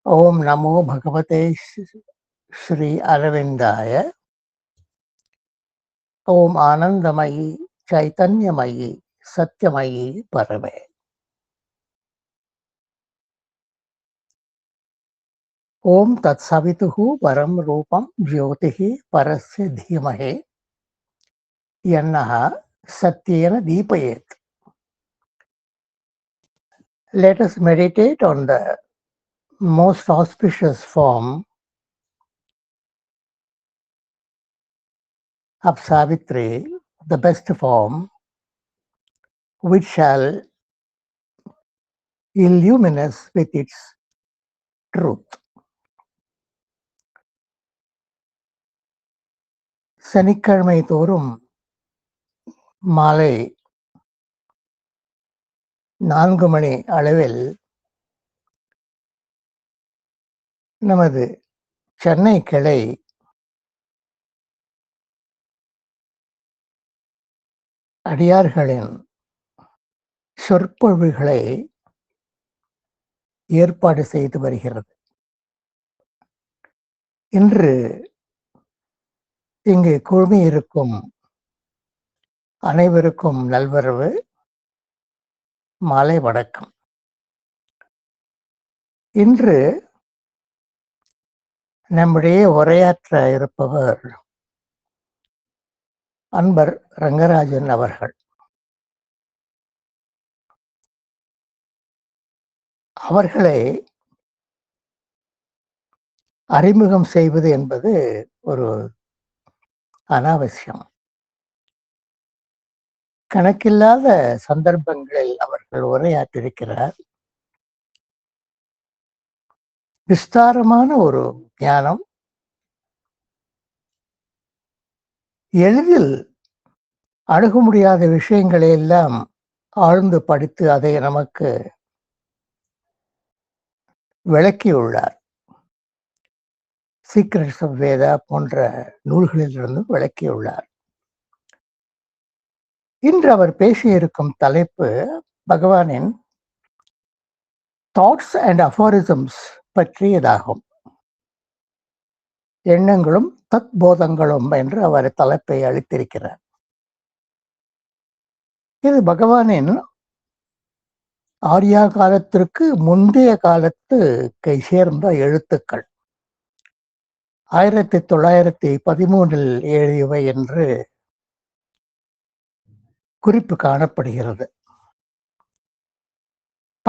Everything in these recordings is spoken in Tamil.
Om Namo Bhagavate Sri Aravindaya. Om Anandamayi Chaitanyamayi Satyamayi Parame. Om Tat Savituhu Param Rupam Jyotihi Parasya Dhimahe Yannaha Satyena Deepayet. Let us meditate on the most auspicious form of Savitri, the best form, which shall illumine us with its truth. சனிக்கிழமை தோறும் மாலை 4 மணி அளவில் நமது சென்னை கிளை அடியார்களின் சொற்பொழிவுகளை ஏற்பாடு செய்து வருகிறது. இன்று இங்கு குழுமியிருக்கும் அனைவருக்கும் நல்வரவு, மாலை வணக்கம். இன்று நம்முடைய உரையாற்ற இருப்பவர் அன்பர் ரங்கராஜன் அவர்கள். அவர்களை அறிமுகம் செய்வது என்பது ஒரு அனாவசியம். கணக்கில்லாத சந்தர்ப்பங்களில் அவர்கள் உரையாற்றிருக்கிறார். விஸ்தாரமான ஒரு ஞானம், எளிதில் அணுக முடியாத விஷயங்களை எல்லாம் ஆழ்ந்து படித்து அதை நமக்கு விளக்கியுள்ளார். சீக்ரெட்ஸ் ஆஃப் வேதா போன்ற நூல்களிலிருந்து விளக்கியுள்ளார். இன்று அவர் பேசியிருக்கும் தலைப்பு பகவானின் தாட்ஸ் அண்ட் அஃபாரிசம்ஸ் பற்றியதாகும். எண்ணங்களும் தத்போதங்களும் என்று அவர் தலைப்பை அளித்திருக்கிறார். இது பகவானின் ஆரியா காலத்திற்கு முந்தைய காலத்து கை சேர்ந்த எழுத்துக்கள். 1913 எழுதியவை என்று குறிப்பு காணப்படுகிறது.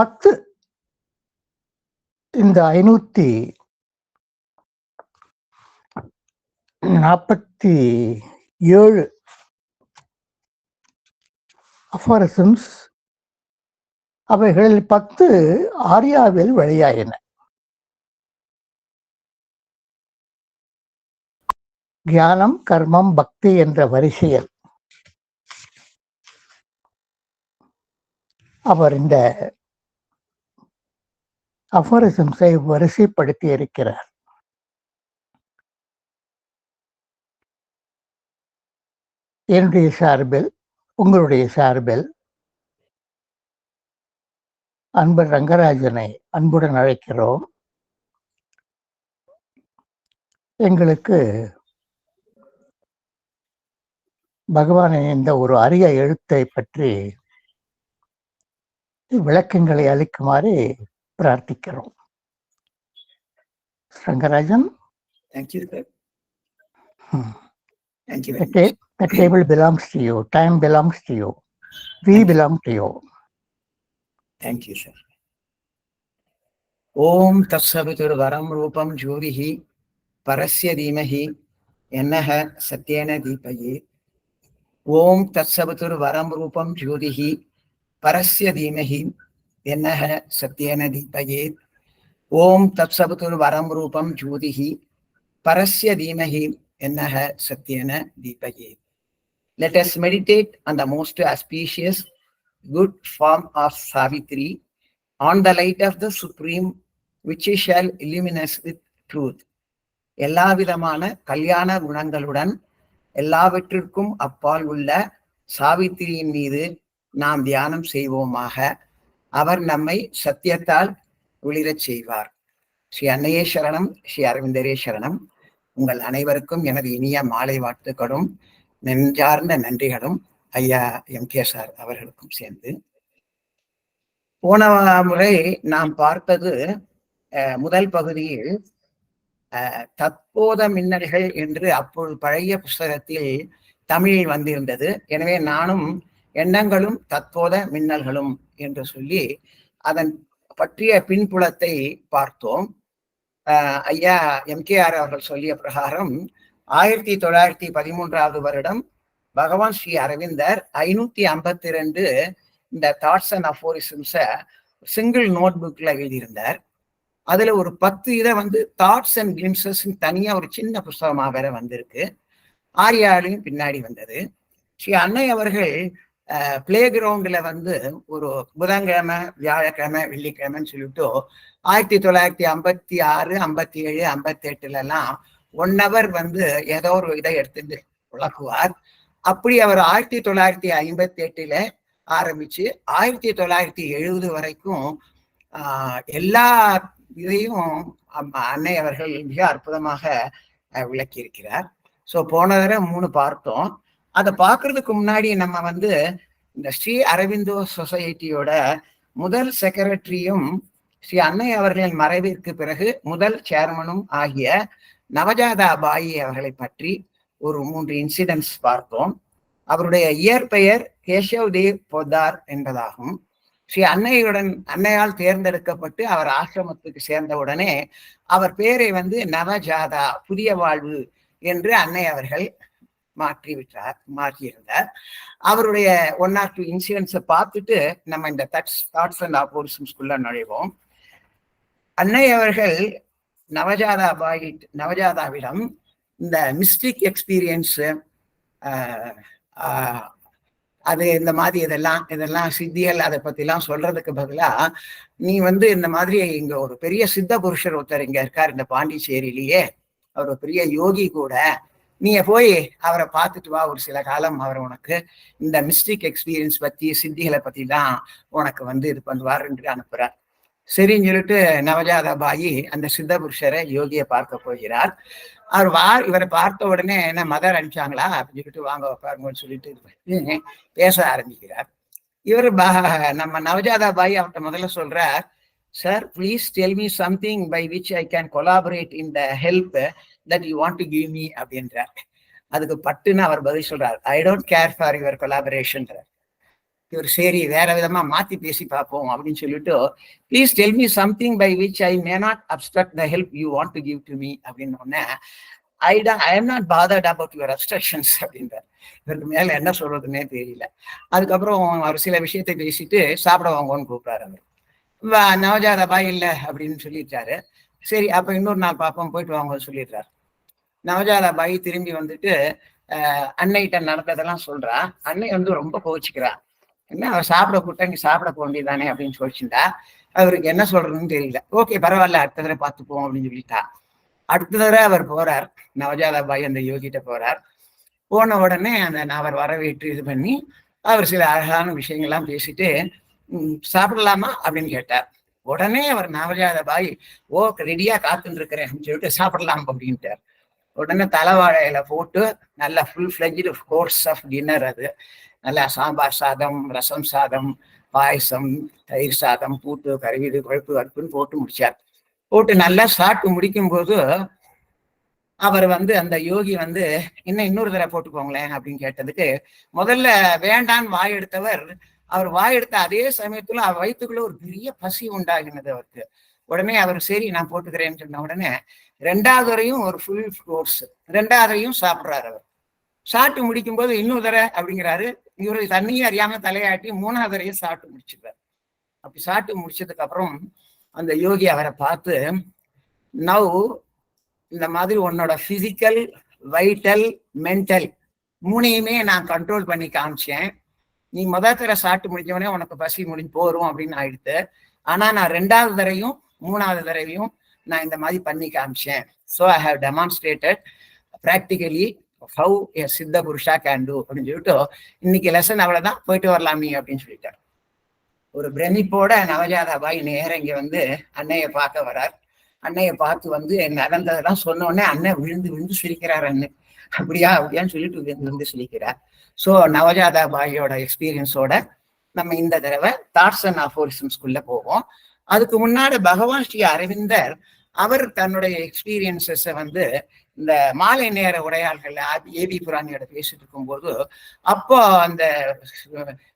10 இந்த 547 அஃபாரிசம்ஸ், அவைகளில் 10 ஆரியாவில் வெளியாயின. ஞானம், கர்மம், பக்தி என்ற வரிசையில் அவர் இந்த அஃபாரிசம்ஸை வரிசைப்படுத்தி இருக்கிறார். என்னுடைய சார்பில், உங்களுடைய சார்பில் அன்பர் ரங்கராஜனை அன்புடன் அழைக்கிறோம். எங்களுக்கு பகவானின் இந்த ஒரு அரிய எழுத்தை பற்றி விளக்கங்களை அளிக்குமாறு பிரார்த்திக்கிறோம். Rangarajan. Thank you, sir. Thank you. The table belongs to you. Time belongs to you. We belong to you. Thank you, sir. Om Tatsavitur Varam Rupam Jyotihi Parasya Dhimahi Yannaha Satyena Deepayet. Om Tatsavitur Varam Rupam Jyotihi Parasya Dhimahi Yannaha Satyena Deepayet. Om Tatsavitur Varam Rupam Jyotihi Parasya Dhimahi Yannaha Satyena Deepayet. Let us meditate on the most auspicious good form of Savitri, on the light of the Supreme, which shall illumine us with truth. எல்லா விதமான கல்யாண குணங்களுடன் எல்லாவற்றிற்கும் அப்பால் உள்ள சாவித்திரியின் மீது நாம் தியானம் செய்வோமாக. அவர் நம்மை சத்தியத்தால் ஒளிரச் செய்வார். ஸ்ரீ அன்னையே சரணம், ஸ்ரீ அரவிந்தரே சரணம். உங்கள் அனைவருக்கும் எனது இனிய மாலை வாழ்த்துக்களும் நெஞ்சார்ந்த நன்றிகளும் ஐயா எம்.கே. சார் அவர்களுக்கும் சேர்ந்து. போன முறை நாம் பார்த்தது முதல் பகுதியில் தற்போத மின்னல்கள் என்று அப்பொழுது பழைய புஸ்தகத்தில் தமிழில் வந்திருந்தது. எனவே நானும் எண்ணங்களும் தற்போத மின்னல்களும் என்று சொல்லி அதன் பற்றிய பின்புலத்தை பார்த்தோம். ஐயா எம்.கே.ஆர். அவர்கள் சொல்லிய பிரகாரம் 1913 வருடம் பகவான் ஸ்ரீ அரவிந்தர் 552 இந்த தாட்ஸ் அண்ட் அஃபோரிசம்ஸ சிங்கிள் நோட் புக்ல எழுதியிருந்தார். அதுல ஒரு 10 இதை தாட்ஸ் அண்ட் கிளிம்சஸ் தனியா ஒரு சின்ன புஸ்தகமா வேற வந்திருக்கு. ஆரியாலையும் பின்னாடி வந்தது. ஸ்ரீ அன்னை அவர்கள் பிளே கிரவுண்ட்ல ஒரு புதன்கிழமை, வியாழக்கிழமை, வெள்ளிக்கிழமைன்னு சொல்லிட்டு 1956, 57, 58 எல்லாம் 1 hour ஏதோ ஒரு இதை எடுத்துட்டு விளக்குவார். அப்படி அவர் 1958 ஆரம்பிச்சு 1970 வரைக்கும் எல்லா இதையும் அன்னை அவர்கள் மிக அற்புதமாக விளக்கி இருக்கிறார். ஸோ போன தடவை 3 பார்த்தோம். அதை பார்க்கறதுக்கு முன்னாடி நம்ம இந்த ஸ்ரீ அரவிந்தோ சொசைட்டியோட முதல் செக்ரட்டரியும் ஸ்ரீ அன்னை அவர்களின் மறைவிற்கு பிறகு முதல் சேர்மனும் ஆகிய நவஜாதா பாயி அவர்களை பற்றி ஒரு 3 இன்சிடென்ட்ஸ் பார்த்தோம். அவருடைய இயற்பெயர் கேசவ் தேவ் பொத்தார் என்பதாகும். ஸ்ரீ அன்னையால் தேர்ந்தெடுக்கப்பட்டு அவர் ஆசிரமத்துக்கு சேர்ந்தவுடனே அவர் பேரை நவஜாதா, புதிய வாழ்வு என்று அன்னை அவர்கள் மாற்றியிருந்தார். அவருடைய 1 or 2 இன்சிடென்ட்ஸை பார்த்துட்டு நம்ம இந்த தாட்ஸ் அண்ட் அஃபோரிசம்ஸ்குள்ள நுழைவோம். அன்னை அவர்கள் நவஜாதாவிடம் இந்த மிஸ்டிக் எக்ஸ்பீரியன்ஸ், அது இந்த மாதிரி இதெல்லாம் சித்தியல், அதை பத்திலாம் சொல்றதுக்கு பதிலா நீ இந்த மாதிரி இங்க ஒரு பெரிய சித்த புருஷர் ஒருத்தர் இங்க இருக்கார் இந்த பாண்டிச்சேரியிலேயே, அவர் ஒரு பெரிய யோகி கூட, நீ போய் அவரை பார்த்துட்டு வா, ஒரு சில காலம் அவர் உனக்கு இந்த மிஸ்டிக் எக்ஸ்பீரியன்ஸ் பத்தி, சித்திகளை பத்தி தான் உனக்கு இது பண்ணுவார் என்று அனுப்புறார். சரின்னு சொல்லிட்டு நவஜாதா பாயி அந்த சித்த புருஷரை யோகியை பார்க்க போகிறார். அவர் இவரை பார்த்த உடனே என்ன மதர் அனுப்பிச்சாங்களா அப்படின்னு சொல்லிட்டு வாங்க உட்காருங்கன்னு சொல்லிட்டு பேச ஆரம்பிக்கிறார். இவர் நம்ம நவஜாதா பாயி அவர்கிட்ட முதல்ல சொல்றார், sir please tell me something by which I can collaborate in the help that you want to give me அப்படின்றார். அதுக்கு பட்டுன்னு அவர் பதில் சொல்றார், I don't care for your கொலாபரேஷன்றார். இவர் சரி வேற விதமா மாத்தி பேசி பார்ப்போம் அப்படின்னு சொல்லிட்டு, please tell me something by which I may not obstruct the help you want to give to me அப்படின்னு I am not bothered about your obstructions அப்படின்றார். இவருக்கு மேல என்ன சொல்றதுன்னே தெரியல. அதுக்கப்புறம் அவர் சில விஷயத்தை பேசிட்டு சாப்பிட வாங்கன்னு கூப்பிட்டாரு. அவர் நவஜாதா பாய் இல்லை அப்படின்னு சொல்லிட்டாரு. சரி அப்ப இன்னொரு நாள் பார்ப்போம், போயிட்டு வாங்கன்னு சொல்லிடுறாரு. நவஜாதா பாய் திரும்பி அன்னைகிட்ட நடந்ததெல்லாம் சொல்றா. அன்னை ரொம்ப கோவிச்சுக்கிறா. என்ன அவர் சாப்பிட கூட்ட இங்க சாப்பிட போக வேண்டியதானே அப்படின்னு சொல்லிச்சுட்டா. அவருக்கு என்ன சொல்றதுன்னு தெரியல. ஓகே பரவாயில்ல, அடுத்த தடவை பார்த்துப்போம் அப்படின்னு சொல்லிட்டா. அடுத்த தடவை அவர் போறார், நவஜாதா பாய் அந்த யோகிட்ட போறார். போன உடனே அவர் வரவேற்று இது பண்ணி அவர் சில அழகான விஷயங்கள்லாம் பேசிட்டு சாப்பிடலாமா அப்படின்னு கேட்டார். உடனே அவர் நவஜாதா பாய் ரெடியா காத்துட்டு இருக்கிறேன் அப்படின்னு சொல்லிட்டு சாப்பிடலாம் அப்படின்ட்டார். உடனே தலைவாழையில போட்டு நல்ல full fledged course of dinner, அது நல்லா சாம்பார் சாதம், ரசம் சாதம், பாயசம், தயிர் சாதம், பூட்டு, கருவிது, கொழுப்பு கருப்புன்னு போட்டு முடிச்சார். போட்டு நல்லா சாப்பிட்டு முடிக்கும் போது அவர் அந்த யோகி இன்னும் இன்னொரு தடவை போட்டுக்கோங்களேன் அப்படின்னு கேட்டதுக்கு, முதல்ல வேண்டான்னு வாய் எடுத்தவர், அவர் வாய் எடுத்த அதே சமயத்துல அவர் வயிற்றுக்குள்ள ஒரு பெரிய பசி உண்டாகினது அவருக்கு. உடனே அவர் சரி நான் போட்டுக்கிறேன்னு சொன்ன உடனே 2வது வரையும் ஒரு ஃபுல் கோர்ஸ், 2வதையும் சாப்பிட்றாரு. அவர் சாப்பிட்டு முடிக்கும் போது இன்னொரு தடவை அப்படிங்கிறாரு. இவரு தண்ணியும் அறியாம தலையாட்டி 3வது வரையும் சாப்பிட்டு முடிச்சுக்கிறார். அப்படி சாப்பிட்டு முடிச்சதுக்கு அப்புறம் அந்த யோகி அவரை பார்த்து, நவ் இந்த மாதிரி உன்னோட பிசிக்கல், வைட்டல், மென்டல் 3யுமே நான் கண்ட்ரோல் பண்ணி காமிச்சேன். நீ தடவை சாப்பிட்டு முடிஞ்சவனே உனக்கு பசி முடிஞ்சு போறோம் அப்படின்னு ஆயிடுத்து. ஆனா நான் 2வது தடவையும் 3வது தடவையும் நான் இந்த மாதிரி பண்ணி காமிச்சேன். So I have demonstrated practically how a siddha purusha can do அப்படின்னு சொல்லிட்டு இன்னைக்கு லெசன் அவ்வளவுதான், போயிட்டு வரலாம் நீ அப்படின்னு சொல்லிட்டார். ஒரு பிரமிப்போட நவஜாதா பாய் நேரம் இங்க அன்னையை பார்க்க வரார். அன்னைய பார்த்து வந்து நடந்ததெல்லாம் சொன்ன உடனே அண்ணன் விழுந்து விழுந்து சிரிக்கிறார். அண்ணன் அப்படியா அப்படியான்னு சொல்லிட்டு விழுந்து விழுந்து சிரிக்கிறார். ஸோ நவஜாதா பாயோட எக்ஸ்பீரியன்ஸோட நம்ம இந்த தடவை தாட்ஸ் அண்ட் அஃபோரிசம்ஸ்குள்ள போவோம். அதுக்கு முன்னாடி பகவான் ஸ்ரீ அரவிந்தர் அவர் தன்னுடைய எக்ஸ்பீரியன்சஸை வந்து இந்த மாலை நேர உரையாடல்கள் ஏபி புராணியோட பேசிட்டு இருக்கும்போது அப்போ அந்த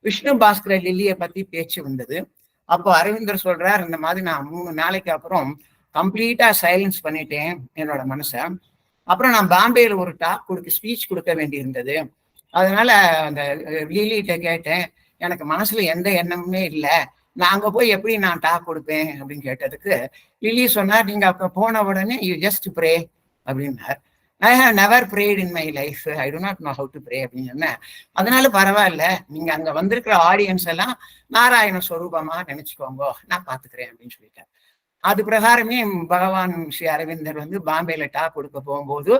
விஷ்ணு பாஸ்கர லில்லியை பத்தி பேச்சு வந்தது. அப்போ அரவிந்தர் சொல்றார், இந்த மாதிரி நான் 3 நாளைக்கு அப்புறம் கம்ப்ளீட்டா சைலன்ஸ் பண்ணிட்டேன் என்னோட மனசை. அப்புறம் நான் பாம்பேல ஒரு ஸ்பீச் கொடுக்க வேண்டி இருந்தது. அதனால அந்த லில்லிகிட்ட கேட்டேன், எனக்கு மனசுல எந்த எண்ணமுமே இல்லை, நான் அங்க போய் எப்படி நான் டாக் கொடுப்பேன் அப்படின்னு கேட்டதுக்கு லில்லி சொன்னார், நீங்க அப்ப போன உடனே யூ ஜஸ்ட் ப்ரே அப்படின்னார். I have never prayed in my life, I do not know how to pray அப்படின்னு சொன்னேன். அதனால பரவாயில்ல, நீங்க அங்க வந்திருக்கிற ஆடியன்ஸ் எல்லாம் நாராயண ஸ்வரூபமா நினைச்சுக்கோங்க, நான் பாத்துக்கிறேன் அப்படின்னு சொல்லிட்டேன். அது பிரகாரமே பகவான் ஸ்ரீ அரவிந்தர் வந்து பாம்பேல டாக் கொடுக்க போகும்போது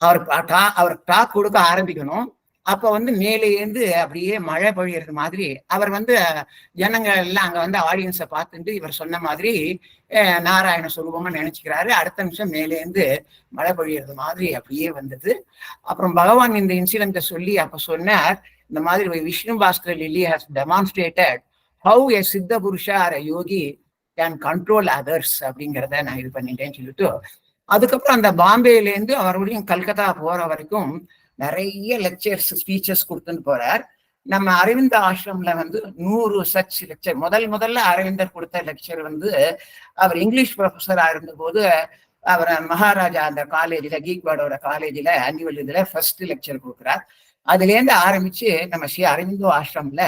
அவர் டாக் கொடுக்க ஆரம்பிக்கணும். அப்ப வந்து மேலேந்து அப்படியே மழை பொழியறது மாதிரி அவர் வந்து ஜனங்கள் எல்லாம் அங்க வந்து ஆடியன்ஸை பார்த்துட்டு இவர் சொன்ன மாதிரி நாராயண சுரூபமா நினைச்சுக்கிறாரு. அடுத்த நிமிஷம் மேலேந்து மழை பொழியறது மாதிரி அப்படியே வந்தது. அப்புறம் பகவான் இந்த இன்சிடென்ட்டை சொல்லி அப்ப சொன்னார், இந்த மாதிரி Vishnu Bhaskar Lele has demonstrated how a siddha purusha or a yogi can control others அப்படிங்கிறத நான் இது பண்ணிட்டேன்னு சொல்லிட்டு அதுக்கப்புறம் அந்த பாம்பேலேருந்து மறுபடியும் கல்கத்தா போற வரைக்கும் நிறைய லெக்சர்ஸ் ஸ்பீச்சஸ் கொடுத்துன்னு போறார். நம்ம அரவிந்த ஆசிரம்ல வந்து 100 சச் லெக்சர் முதல்ல அரவிந்தர் கொடுத்த லெக்சர் வந்து அவர் இங்கிலீஷ் ப்ரொஃபஸரா இருந்த போது அவர் மகாராஜா அந்த காலேஜில் கீக்வாடோட காலேஜில் ஆனுவல் இதுல ஃபர்ஸ்ட் லெக்சர் கொடுக்குறார். அதுலேருந்து ஆரம்பிச்சு நம்ம ஸ்ரீ அரவிந்தோ ஆசிரம்ல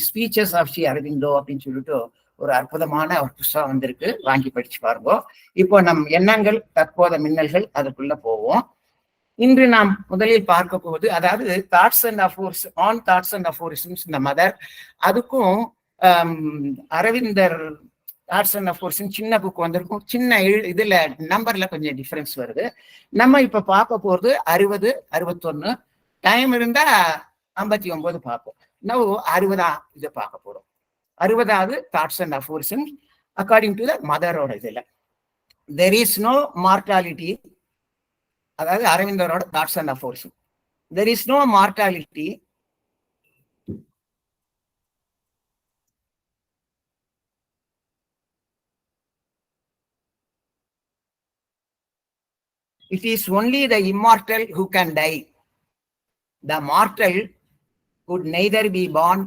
ஸ்பீச்சஸ் ஆஃப் ஸ்ரீ அரவிந்தோ அப்படின்னு சொல்லிட்டு ஒரு அற்புதமான ஒரு புத்தகம் வந்திருக்கு, வாங்கி படிச்சு பாருங்க. இப்போ நம் எண்ணங்கள் தற்போத மின்னல்கள் அதுக்குள்ள போவோம். இன்று நாம் முதலில் பார்க்க போவது அதாவது தாட்ஸ் அண்ட் அஃபோரிசம்ஸ் இந்த மதர். அதுக்கும் அரவிந்தர் தாட்ஸ் அண்ட் அஃபோரிசம் சின்ன புக் வந்திருக்கும், சின்ன இதுல நம்பர்ல கொஞ்சம் டிஃபரன்ஸ் வருது. நம்ம இப்ப பார்க்க போறது 60, 61, டைம் இருந்தா 59 பார்ப்போம். இன்னும் 60 இதை பார்க்க போறோம். 60வது thoughts and aphorisms according to the மதரோட இதுல தெர் இஸ் நோ மார்டாலிட்டி. அதாவது அரவிந்தரோட thoughts and aphorism, there is no mortality, it is only the immortal who can die. The mortal could neither be born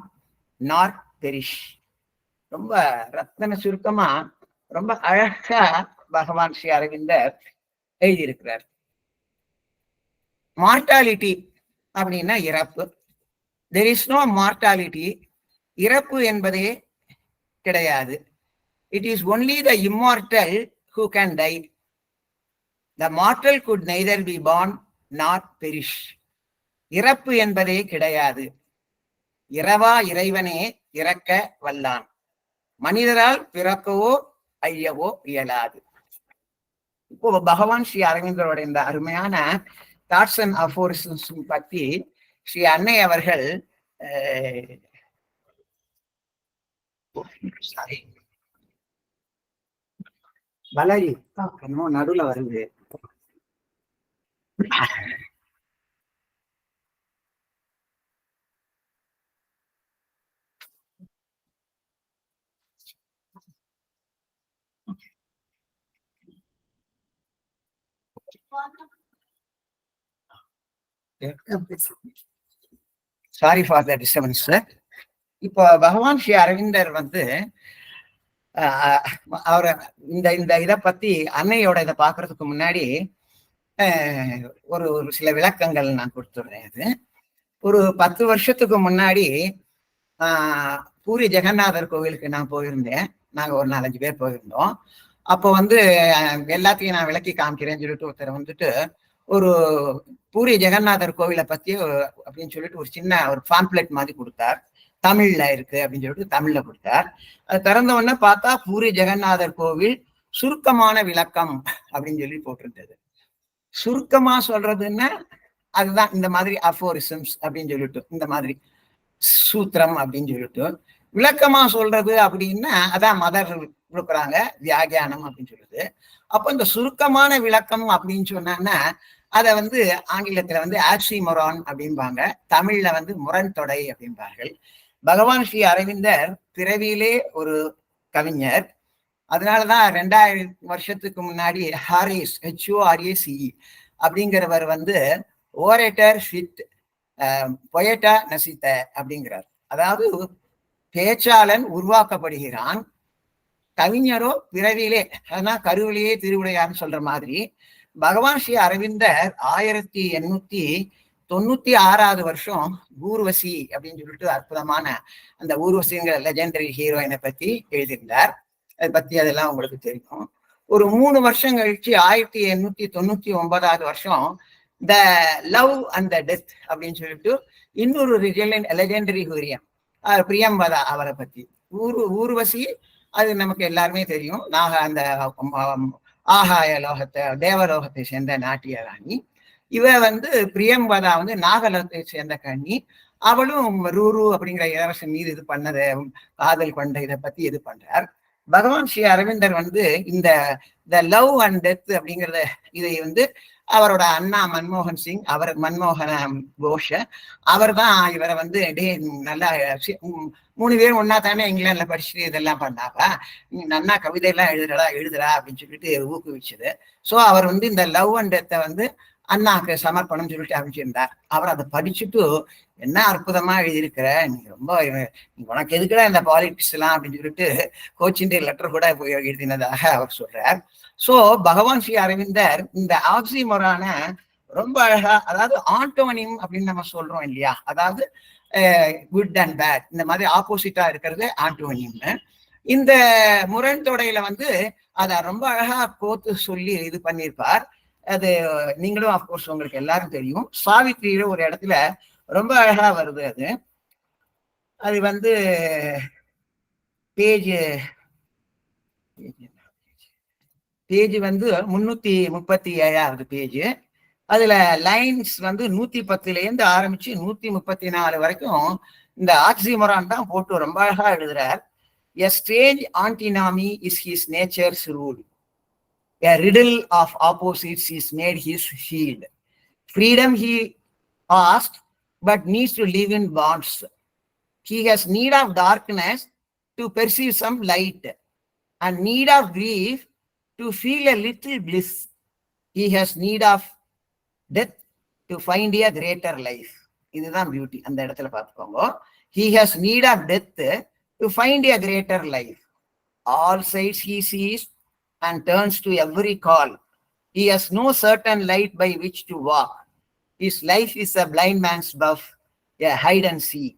nor perish. ரொம்ப ரத்தன சுருக்கமா ரொம்ப அழகா பகவான் ஸ்ரீ அரவிந்தர் எழுதியிருக்கிறார். மார்டாலிட்டி அப்படின்னா இறப்பு. தெர் இஸ் நோ மார்டாலிட்டி, இறப்பு என்பதே கிடையாது. It is only the immortal who can die. The mortal could neither be born not perish. இறப்பு என்பதே கிடையாது. இரவா இறைவனே இறக்க வல்லான். மனிதரால் பிறக்கவோ அழியவோ இயலாது. இப்போ பகவான் ஸ்ரீ அரவிந்தரோட இந்த அருமையான தாட்ஸ் அண்ட் அஃபோரிசம்ஸ் பத்தி ஸ்ரீ அன்னை அவர்கள் வலரி நடுவுல வருது. Sorry for the disturbance sir. இப்போ பகவான் ஸ்ரீ அரவிந்தர் வந்து அவரை இந்த இதை பத்தி அன்னையோட இதை பாக்குறதுக்கு முன்னாடி ஒரு சில விளக்கங்கள் நான் கொடுத்துடுறேன். அது ஒரு 10 வருஷத்துக்கு முன்னாடி பூரி ஜெகநாதர் கோவிலுக்கு நான் போயிருந்தேன். நாங்க ஒரு 4-5 பேர் போயிருந்தோம். அப்போ வந்து எல்லாத்தையும் நான் விளக்கி காமிக்கிறேன்னு சொல்லிட்டு ஒருத்தர் வந்துட்டு ஒரு பூரி ஜெகநாதர் கோவிலை பத்தி அப்படின்னு சொல்லிட்டு ஒரு சின்ன ஒரு பாம்ப்ளெட் மாதிரி கொடுத்தார். தமிழ்ல இருக்கு அப்படின்னு சொல்லிட்டு தமிழ்ல கொடுத்தார். அது திறந்த உடனே பார்த்தா பூரி ஜெகநாதர் கோவில் சுருக்கமான விளக்கம் அப்படின்னு சொல்லி போட்டிருந்தது. சுருக்கமா சொல்றதுன்னா அதுதான் இந்த மாதிரி அஃபோரிசம்ஸ் அப்படின்னு சொல்லிட்டு, இந்த மாதிரி சூத்திரம் அப்படின்னு சொல்லிட்டு. விளக்கமா சொல்றது அப்படின்னா அதான் மதர் கொடுக்குறாங்க வியாகியானம் அப்படின்னு சொல்லுது. அப்போ இந்த சுருக்கமான விளக்கம் அப்படின்னு சொன்னாங்கன்னா அதை வந்து ஆங்கிலத்துல வந்து ஆக்சிமொரான் அப்படிம்பாங்க, தமிழ்ல வந்து முரண்தொடை அப்படிம்பார்கள். பகவான் ஸ்ரீ அரவிந்தர் பிறவியிலே ஒரு கவிஞர். அதனாலதான் 2000 வருஷத்துக்கு முன்னாடி ஹாரிஸ் HORACE அப்படிங்கிறவர் வந்து ஓரேட்டர் வித் பொயட்டா நசித்த அப்படிங்கிறார். அதாவது பேச்சாளன் உருவாக்கப்படுகிறான், கவிஞரோ பிறவியிலே, அதனால் கருவிலேயே திருவிளையான்னு சொல்ற மாதிரி பகவான் ஸ்ரீ அரவிந்தர் 1896 வருஷம் ஊர்வசி அப்படின்னு சொல்லிட்டு அற்புதமான அந்த ஊர்வசிங்கிற லெஜெண்டரி ஹீரோயினை பத்தி எழுதியிருந்தார். அதை பத்தி அதெல்லாம் உங்களுக்கு தெரியும். ஒரு 3 வருஷம் கழிச்சு 1899 வருஷம் the love and the death அப்படின்னு சொல்லிட்டு இன்னொரு லெஜெண்டரி ஹீரோயின் பிரியம்பதா அவரை பத்தி. ஊர்வசி அது நமக்கு எல்லாருமே தெரியும், அந்த ஆகாய லோகத்தை தேவலோகத்தை சேர்ந்த நாட்டிய ராணி. இவ வந்து பிரியம்பதா வந்து நாகலோகத்தை சேர்ந்த கண்ணி. அவளும் ரூரு அப்படிங்கிற இளவரசன் மீது இது பண்ணதை காதல் கொண்ட இதை பத்தி இது பண்றார். பகவான் ஸ்ரீ அரவிந்தர் வந்து இந்த லவ் அண்ட் டெத் அப்படிங்கிறத இதை வந்து அவரோட அண்ணா மன்மோகன் சிங், அவர் மன்மோகன கோஷ, அவர் தான் இவரை வந்து நல்லா 3 பேரும் ஒன்னா தானே இங்கிலாந்துல படிச்சுட்டு இதெல்லாம் பண்ணாப்பா, நீ நன்னா கவிதையெல்லாம் எழுதுறா அப்படின்னு சொல்லிட்டு ஊக்குவிச்சது. ஸோ அவர் வந்து இந்த லவ் அண்ட் டெத்தை வந்து அண்ணாக்கு சமர்ப்பணம் சொல்லிட்டு அமைச்சிருந்தார். அவர் அதை படிச்சுட்டு என்ன அற்புதமா எழுதியிருக்கிற, நீ ரொம்ப உனக்கு எதுக்குடா இந்த பாலிடிக்ஸ் எல்லாம் அப்படின்னு சொல்லிட்டு கோச்சின் லெட்டர் கூட போய் எழுதினதாக அவர் சொல்றார். சோ பகவான் ஸ்ரீ அரவிந்தர் இந்த ஆக்சிமொரான ரொம்ப அழகா, அதாவது ஆண்டோனிம் அப்படின்னு நம்ம சொல்றோம் இல்லையா, அதாவது குட் அண்ட் பேட் இந்த மாதிரி ஆப்போசிட்டா இருக்கிறது ஆண்டோனிம்னு. இந்த முரண்தொடையில வந்து அதை ரொம்ப அழகா கோத்து சொல்லி இது பண்ணியிருப்பார். அது நீங்களும் அப்கோர்ஸ் உங்களுக்கு எல்லாரும் தெரியும். சாவித்திரியில ஒரு இடத்துல ரொம்ப அழகா வருது. அது வந்து பேஜ் வந்து 337வது பேஜ். அதுல லைன்ஸ் வந்து 110லேருந்து ஆரம்பிச்சு 134 வரைக்கும் இந்த ஆக்சிமொரான் தான் போட்டு ரொம்ப அழகா எழுதுறார். A strange antinomy is his nature's rule. A riddle of opposites is made his shield. Freedom he asks, but needs to live in bonds. He has need of darkness to perceive some light, and need of grief to feel a little bliss. He has need of death to find a greater life. இதுதான் பியூட்டி. அந்த இடத்துல பார்த்துக்கோங்க. He has need of death to find a greater life. All sides he sees and turns to every call. He has no certain light by which to walk. His life is a blind man's buff, a hide and seek.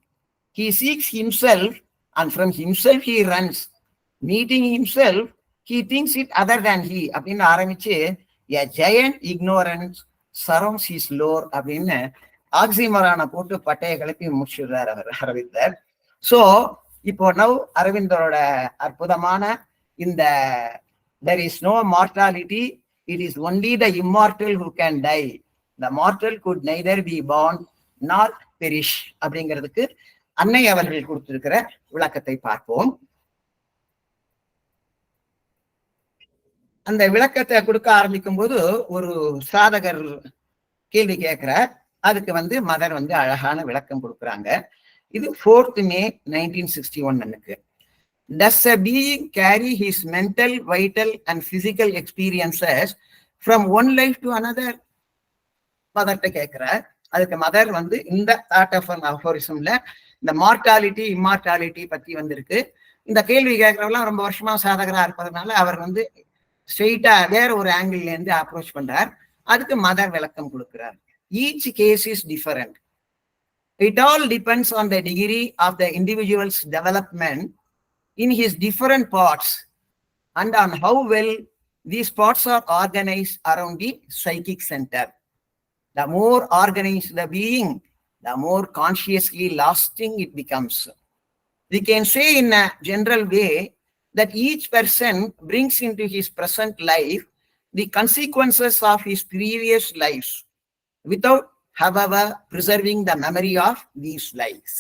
He seeks himself, and from himself he runs. Meeting himself, he thinks it other than he. அப்படின்னு ஆரம்பிச்சு a giant ignorance surrounds his lore அப்படின்னு ஆக்சிமொரானை போட்டு பட்டையை கிளப்பி முடிச்சுடுறார் அவர் அரவிந்தர். சோ இப்போ நவ் அரவிந்தரோட அற்புதமான இந்த there is no mortality, it is only the immortal who can die. The mortal could neither be born nor perish அப்படிங்கிறதுக்கு அன்னை அவர்கள் கொடுத்திருக்கிற விளக்கத்தை பார்ப்போம். அந்த விளக்கத்தை கொடுக்க ஆரம்பிக்கும் போது ஒரு சாதகர் கேள்வி கேட்கிறார். அதுக்கு வந்து மதர் வந்து அழகான விளக்கம் கொடுக்குறாங்க. இது 4th May 1961. Does a being carry his mental, vital and physical experiences from one life to another? மதர்கிட்ட கேட்கிறார். அதுக்கு மதர் வந்து இந்த தாட் ஆஃப் அஃபோரிசம்ல இந்த மார்டாலிட்டி இம்மார்டாலிட்டி பத்தி வந்திருக்கு. இந்த கேள்வி கேட்கறவெல்லாம் ரொம்ப வருஷமா சாதகரா இருப்பதனால அவர் வந்து ஸ்ட்ரெயிட்டா வேற ஒரு ஆங்கிள் இருந்து அப்ரோச் பண்றார். அதுக்கு மதர் விளக்கம் கொடுக்கிறார். Each case is different. It all depends on the degree of the individual's development in his different parts and on how well these parts are organized around the psychic center. The more organized the being, the more consciously lasting it becomes. We can say in a general way that each person brings into his present life the consequences of his previous lives, without, however, preserving the memory of these lives.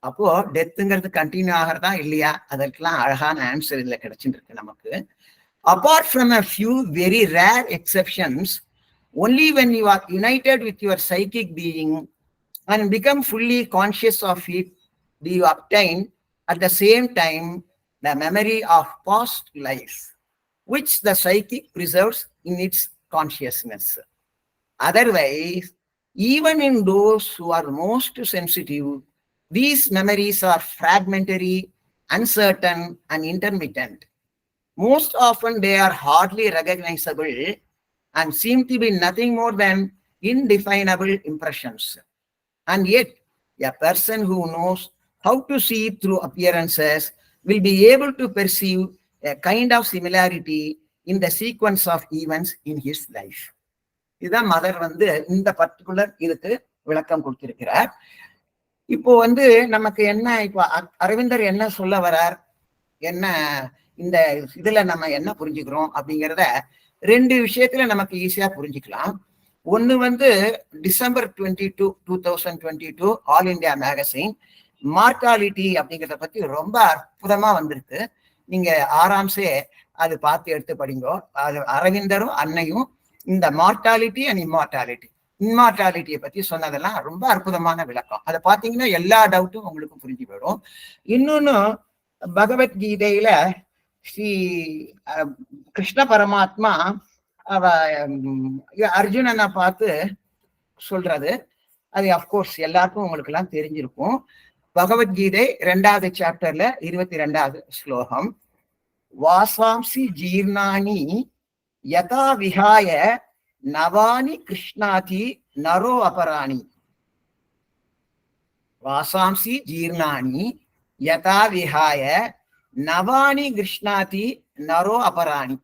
அப்போ டெத்துங்கிறது கண்டினியூ ஆகிறதா இல்லையா, அதற்கெல்லாம் அழகான ஆன்சர் இதுல கிடைச்சிட்டு இருக்கு நமக்கு. Apart from a few very rare exceptions, only when you are united with your psychic being and become fully conscious of it, do you obtain at the same time the memory of past life, which the psychic preserves in its consciousness. Otherwise, even in those who are most sensitive, these memories are fragmentary, uncertain, and intermittent. Most often, they are hardly recognizable and seem to be nothing more than indefinable impressions. And yet, a person who knows how to see through appearances will be able to perceive a kind of similarity in the sequence of events in his life. இதுதான் மதர் இந்த பர்டிகுலர் இதுக்கு விளக்கம் கொடுத்திருக்கிறார். இப்போ நமக்கு என்ன, இப்போ அரவிந்தர் என்ன சொல்ல வரார், என்ன இந்த இதுல நம்ம என்ன புரிஞ்சுக்கிறோம் அப்படிங்கிறத ரெண்டு விஷயத்துல நமக்கு ஈஸியா புரிஞ்சுக்கலாம். ஒண்ணு December 22, 2022 all India magazine mortality அப்படிங்கிறத பத்தி ரொம்ப அற்புதமா வந்திருக்கு. நீங்க ஆராம்சே அது பார்த்து எடுத்து படிங்கோ. அது அரவிந்தரும் அன்னையும் இந்த மார்டாலிட்டி அண்ட் இம்மார்டாலிட்டியை பத்தி சொன்னதெல்லாம் ரொம்ப அற்புதமான விளக்கம். அதை பார்த்தீங்கன்னா எல்லா டவுட்டும் உங்களுக்கு புரிஞ்சு போயிடும். இன்னொன்னு, பகவத்கீதையில ஸ்ரீ கிருஷ்ண பரமாத்மா அர்ஜுனனை பார்த்து சொல்றது, அது அப்கோர்ஸ் எல்லாருக்கும் உங்களுக்கு எல்லாம் தெரிஞ்சிருக்கும். பகவத்கீதை 2வது சாப்டர்ல 22வது ஸ்லோகம், வாசாம்சி ஜீர்ணானி யதா விஹாய நவானி கிருஷ்ணாதி நரோ அபராணி. வாசாம்சி ஜீர்ணானி யதா விஹாய நவானி கிருஷ்ணாதி நரோ அபராணி.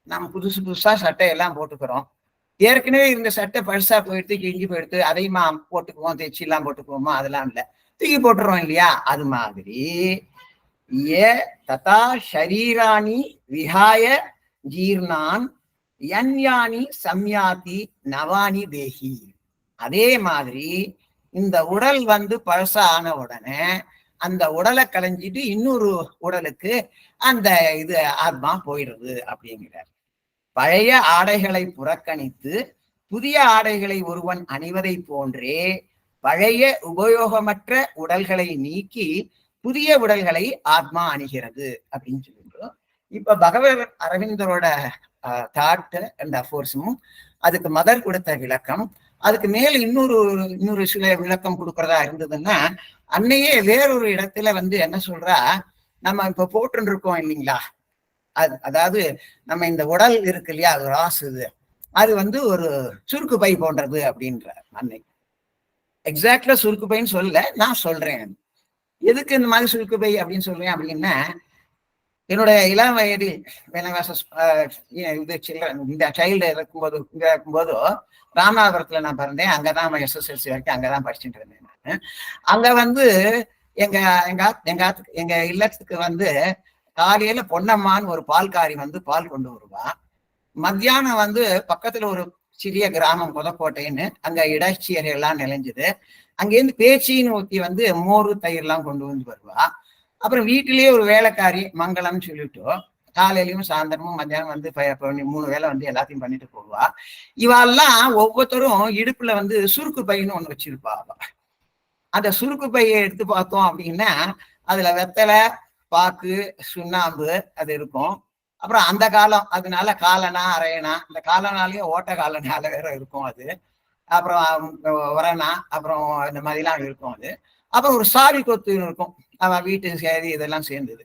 நம்ம புதுசா சட்டையெல்லாம் போட்டுக்கிறோம். ஏற்கனவே இருந்த சட்டை பழசா போயிடுத்து, கிழிஞ்சு போயிடுத்து, அதையுமா போட்டுக்குவோம், தைச்சி எல்லாம் போட்டுக்குவோமா, அதெல்லாம் இல்லை, தூக்கி போட்டுறோம் இல்லையா. அது மாதிரி ஏ ததா ஷரீராணி விஹாய ஜீர்ணான் யன்யானி சம்யாதி நவானி தேஹி. அதே மாதிரி இந்த உடல் பழசா ஆன உடனே அந்த உடலை களைஞ்சிட்டு இன்னொரு உடலுக்கு அந்த இது ஆத்மா போயிடுறது அப்படிங்கிறார். பழைய ஆடைகளை புறக்கணித்து புதிய ஆடைகளை ஒருவன் அணிவதை போன்றே பழைய உபயோகமற்ற உடல்களை நீக்கி புதிய உடல்களை ஆத்மா அணிகிறது அப்படின்னு சொல்லிட்டு, இப்ப பகவத் அரவிந்தரோட தாட் அண்ட் அஃபோர்ஸும் அதுக்கு மதர் கொடுத்த விளக்கம், அதுக்கு மேல இன்னொரு சில விளக்கம் கொடுக்கறதா இருந்ததுன்னா, அன்னையே வேறொரு இடத்துல என்ன சொல்றா, நம்ம இப்ப போட்டு இருக்கோம் இல்லைங்களா, அதாவது நம்ம இந்த உடல் இருக்கு இல்லையா, அது ராசு, அது ஒரு சுருக்கு பை போன்றது அப்படின்ற. அன்னை எக்ஸாக்டா சுருக்கு பைன்னு சொல்லல, நான் சொல்றேன். எதுக்கு இந்த மாதிரி சுருக்கு பை அப்படின்னு சொல்றேன் அப்படின்னா, என்னுடைய இளம் வயதில் இந்த சைல்டு இருக்கும்போது ராமநாதபுரத்துல நான் பிறந்தேன். அங்கதான் SSLC வரைக்கும் அங்கதான் படிச்சுட்டு இருந்தேன் நான். அங்க எங்க எங்க இல்லத்துக்கு காலையில பொன்னம்மான்னு ஒரு பால்காரி பால் கொண்டு வருவா. மத்தியானம் பக்கத்துல ஒரு சிறிய கிராமம் புதக்கோட்டைன்னு, அங்க இடைச்சீரை எல்லாம் நிலைஞ்சது. அங்கேருந்து பேச்சின்னு ஊத்தி மோரு தயிர் எல்லாம் கொண்டு வருவா. அப்புறம் வீட்டிலேயே ஒரு வேலைக்காரி மங்களம்னு சொல்லிட்டு காலையிலயும் சாயந்தரமும் மத்தியானம் 3 வேலை எல்லாத்தையும் பண்ணிட்டு போடுவா. இவாள்லாம் ஒவ்வொருத்தரும் இடுப்புல சுருக்கு பைன்னு ஒண்ணு வச்சிருப்பா. அந்த சுருக்கு பையை எடுத்து பார்த்தோம் அப்படின்னா அதுல வெத்தலை, பாக்கு, சுண்ணாம்பு அது இருக்கும். அப்புறம் அந்த காலம், அதனால காலனா அரையனா, இந்த காலனாலேயே ஓட்ட காலனால வேற இருக்கும் அது. அப்புறம் உரணா, அப்புறம் இந்த மாதிரிலாம் இருக்கும் அது. அப்புறம் ஒரு சாரி கொத்து இருக்கும், அவன் வீட்டு சேரி இதெல்லாம் சேர்ந்தது.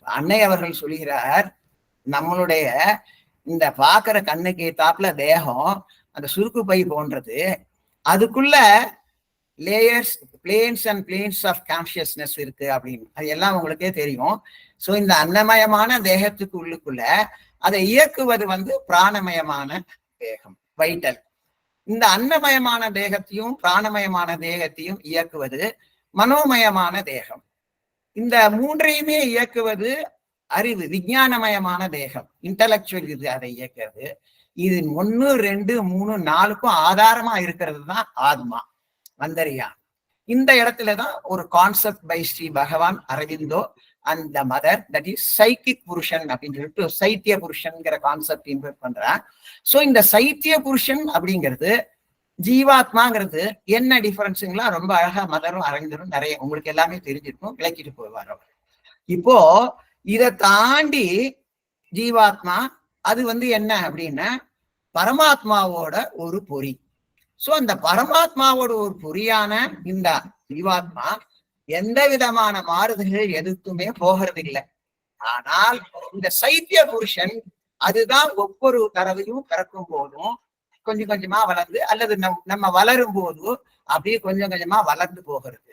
அன்னை அவர்கள் சொல்கிறார், நம்மளுடைய இந்த பாக்குற கண்ணுக்கு தாப்புல தேகம் அந்த சுருக்கு பை போன்றது, அதுக்குள்ள layers, planes and planes of consciousness இருக்கு அப்படின்னு அது எல்லாம் உங்களுக்கே தெரியும். ஸோ இந்த அன்னமயமான தேகத்துக்கு உள்ளுக்குள்ள அதை இயக்குவது பிராணமயமான தேகம், வைட்டல். இந்த அன்னமயமான தேகத்தையும் பிராணமயமான தேகத்தையும் இயக்குவது மனோமயமான தேகம். இந்த மூன்றையுமே இயக்குவது அறிவு, விஞ்ஞானமயமான தேகம், இன்டலெக்சுவல். இது அதை இயக்கிறது. இது 1, 2, 3, 4க்கும் ஆதாரமா இருக்கிறது தான் ஆத்மா, வந்தரியா. இந்த இடத்துலதான் ஒரு கான்செப்ட் பை ஸ்ரீ பகவான் Aurobindo and the mother, that is psychic புருஷன் அப்படின்னு சொல்லிட்டு சைத்திய புருஷன்ங்கிற கான்செப்ட் இன்வெர்ட் பண்றேன். சோ இந்த சைத்திய புருஷன் அப்படிங்கிறது ஜீவாத்மாங்கிறது என்ன டிஃபரன்ஸுங்களா ரொம்ப அழகா மதரும் அரவிந்தரும் நிறைய உங்களுக்கு எல்லாமே தெரிஞ்சிருக்கும், விளக்கிட்டு போவார். இப்போ இதை தாண்டி ஜீவாத்மா அது என்ன அப்படின்னா பரமாத்மாவோட ஒரு பொறி. சோ அந்த பரமாத்மாவோட ஒரு பொறியான இந்த ஜீவாத்மா எந்த விதமான மாறுதல்கள் எதுக்குமே போகிறது இல்லை. ஆனால் இந்த சைத்திய புருஷன் அதுதான் ஒவ்வொரு தடவையும் பிறக்கும் போதும் கொஞ்சம் கொஞ்சமா வளர்ந்து அல்லது நம்ம வளரும் போது அப்படியே கொஞ்சம் கொஞ்சமா வளர்ந்து போகிறது.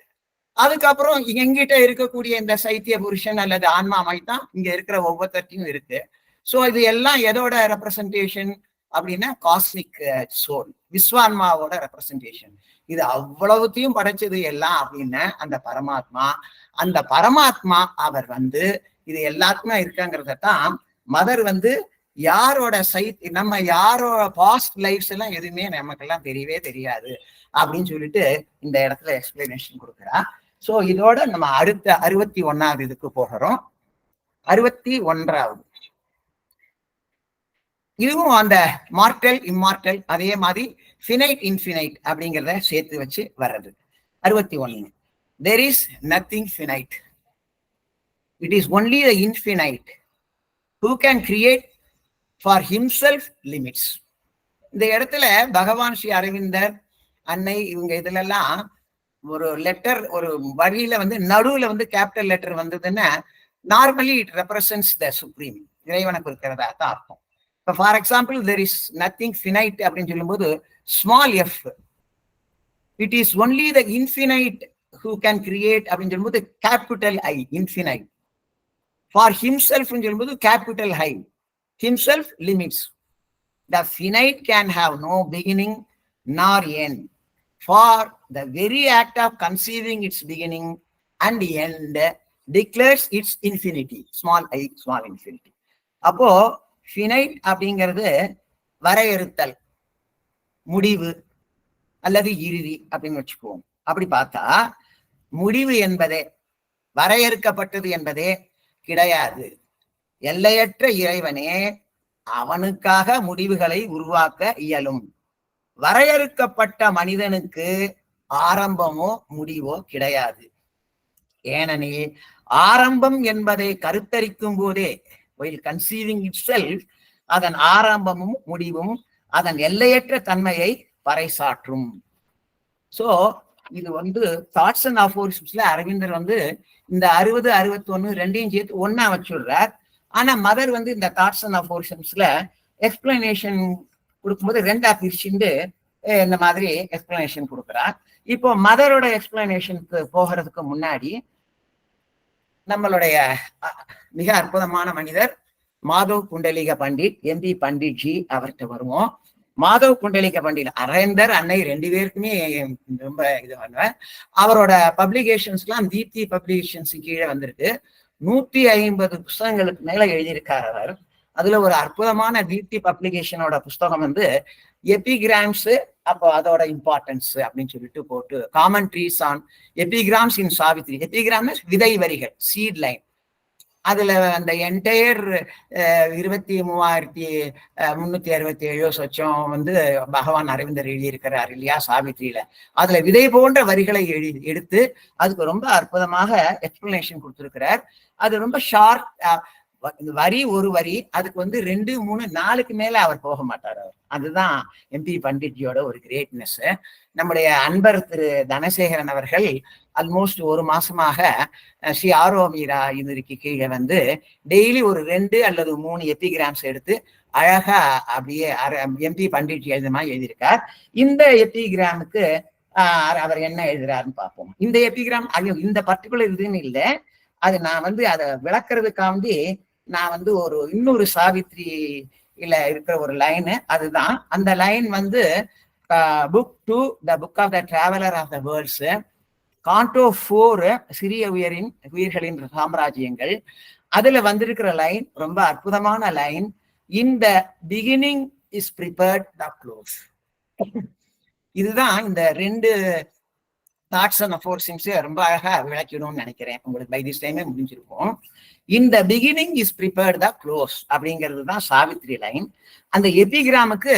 அதுக்கப்புறம் எங்கிட்ட இருக்கக்கூடிய இந்த சைத்திய புருஷன் அல்லது ஆன்மாமை தான் இங்க இருக்கிற ஒவ்வொருத்தையும் இருக்கு. சோ இது எல்லாம் எதோட ரெப்ரசன்டேஷன் அப்படின்னா காஸ்மிக் சோல், விஸ்வான்மாவோட ரெப்ரசன்டேஷன். இது அவ்வளவுத்தையும் படைச்சது எல்லாம் அப்படின்னா அந்த பரமாத்மா. அந்த பரமாத்மா அவர் இது எல்லாத்துக்குமே இருக்காங்கிறதான் மதர் யாரோட நம்ம யாரோட பாஸ்ட் லைஃப்ஸ் எல்லாம் எதுவுமே நமக்கெல்லாம் தெரியவே தெரியாது அப்படின்னு சொல்லிட்டு இந்த இடத்துல எக்ஸ்பிளனேஷன் கொடுக்குறா. சோ இதோட நம்ம அடுத்த 61வது இதுக்கு போகிறோம். 61வது இதுவும் அந்த மார்டல் இம்மார்டல் அதே மாதிரி ஃபினைட் இன்ஃபினைட் அப்படிங்கிறத சேர்த்து வச்சு வர்றது. 61 there is nothing finite, it is only the infinite who can create for himself limits. இந்த இடத்துல பகவான் ஸ்ரீ அரவிந்தர் அன்னை இவங்க இதுல எல்லாம் ஒரு லெட்டர் ஒரு வழியில நடுவுல கேபிட்டல் லெட்டர் வந்ததுன்னா normally it represents the supreme, இறைவனை குறிக்கிறதா தான் அர்த்தம். இப்போ for example there is nothing finite அப்படின்னு சொல்லும்போது small F, it is only the infinite who can create அப்படின்னு சொல்லும்போது capital I infinite. For himself சொல்லும்போது capital I himself limits. The finite can have no beginning nor end, for the very act of conceiving its beginning and end declares its infinity, small I small infinity. அப்போ finite அப்படிங்கிறது வரையறுத்தல், முடிவு அல்லது இறுதி அப்படின்னு வச்சுக்குவோம். அப்படி பார்த்தா முடிவு என்பதே வரையறுக்கப்பட்டது என்பதே கிடையாது. எல்லையற்ற இறைவனே அவனுக்காக முடிவுகளை உருவாக்க இயலும். வரையறுக்கப்பட்ட மனிதனுக்கு ஆரம்பமோ முடிவோ கிடையாது. ஏனெனில் ஆரம்பம் என்பதை கருத்தரிக்கும் போதே while conceiving itself அதன் ஆரம்பமும் முடிவும் அதன் எல்லையற்ற தன்மையை பறைசாற்றும். சோ இது தாட்ஸ் அண்ட் அஃபோரிசம்ஸ்ல அரவிந்தர் இந்த 60 61 ரெண்டையும் சேர்த்து ஒன்னா வச்சுடுறார். ஆனா மதர் இந்த தாட்ஸ் அண்ட் அஃபோரிசம்ஸ்ல எக்ஸ்பிளனேஷன் கொடுக்கும்போது ரெண்டா பிரிச்சுட்டு இந்த மாதிரி எக்ஸ்பிளனேஷன் கொடுக்குறார். இப்போ மதரோட எக்ஸ்பிளனேஷனுக்கு போகிறதுக்கு முன்னாடி நம்மளுடைய மிக அற்புதமான மனிதர் மாதவ் குண்டலிக பண்டிட் எம்பி பண்டிட்ஜி அவர்கிட்ட வருவோம். மாதவ் குண்டலிக பண்டிட் அரவிந்தர் அன்னை ரெண்டு பேருக்குமே ரொம்ப இது பண்ணுவேன். அவரோட பப்ளிகேஷன்ஸ்லாம் தீப்தி பப்ளிகேஷன்ஸ் கீழே வந்திருக்கு. 150 புஸ்தகங்களுக்கு மேல எழுதியிருக்கார் அவர். அதுல ஒரு அற்புதமான தீப்தி பப்ளிகேஷனோட புஸ்தகம் எபிகிராம்ஸ், அப்போ அதோட இம்பார்ட்டன்ஸ் அப்படின்னு சொல்லிட்டு போட்டு காமெண்ட்ரிஸ் ஆன் எபிகிராம்ஸ் இன் சாவித்ரி. எபிகிராம் விதை வரிகள், சீட் லைன். அதுல அந்த என்டையர் 23,367 சொச்சம் பகவான் அரவிந்தர் எழுதியிருக்கிறார் இல்லையா சாவித்ரியில. அதுல விதை போன்ற வரிகளை எடுத்து அதுக்கு ரொம்ப அற்புதமாக எக்ஸ்பிளனேஷன் கொடுத்திருக்கிறார். அது ரொம்ப ஷார்ட் வரி, ஒரு வரி, அதுக்கு 2, 3, 4க்கு மேல அவர் போக மாட்டார். அவர் அதுதான் எம்பி பண்டிட்ஜியோட ஒரு கிரேட்னஸ். நம்முடைய அன்பர் திரு தனசேகரன் அவர்கள் ஆல்மோஸ்ட் ஒரு மாசமாக ஸ்ரீ ஆரோமீரா இதற்கு கீழே டெய்லி ஒரு 2 அல்லது 3 எபிகிராம்ஸ் எடுத்து அழகா அப்படியே எம்பி பண்டிட்ஜி எழுதுமா எழுதியிருக்கார். இந்த எபிகிராமுக்கு அவர் என்ன எழுதுறாருன்னு பார்ப்போம். இந்த எபிகிராம் இந்த பர்டிகுலர் இதுன்னு இல்லை, அது நான் அதை விளக்குறதுக்காண்டி நான் ஒரு இன்னொரு சாவித்ரி இல்ல இருக்கிற ஒரு லைனு, அதுதான் அந்த line book 2 the book of the traveller of the worlds, canto 4 சிறிய உயிர்களின் சாம்ராஜ்யங்கள். அதுல வந்திருக்கிற லைன் ரொம்ப அற்புதமான line. In the beginning is prepared the close. இதுதான் இந்த 2 தாட்ஸ் அண்ட் அஃபோர்சிங்ஸ் ரொம்ப அழகா விளக்கிடும்னு நினைக்கிறேன். உங்களுக்கு பை திஸ் டைமே முடிஞ்சிருக்கும். இந்த beginning is prepared the close அப்படிங்கிறது தான் சாவித்ரி லைன். அந்த எபிகிராமுக்கு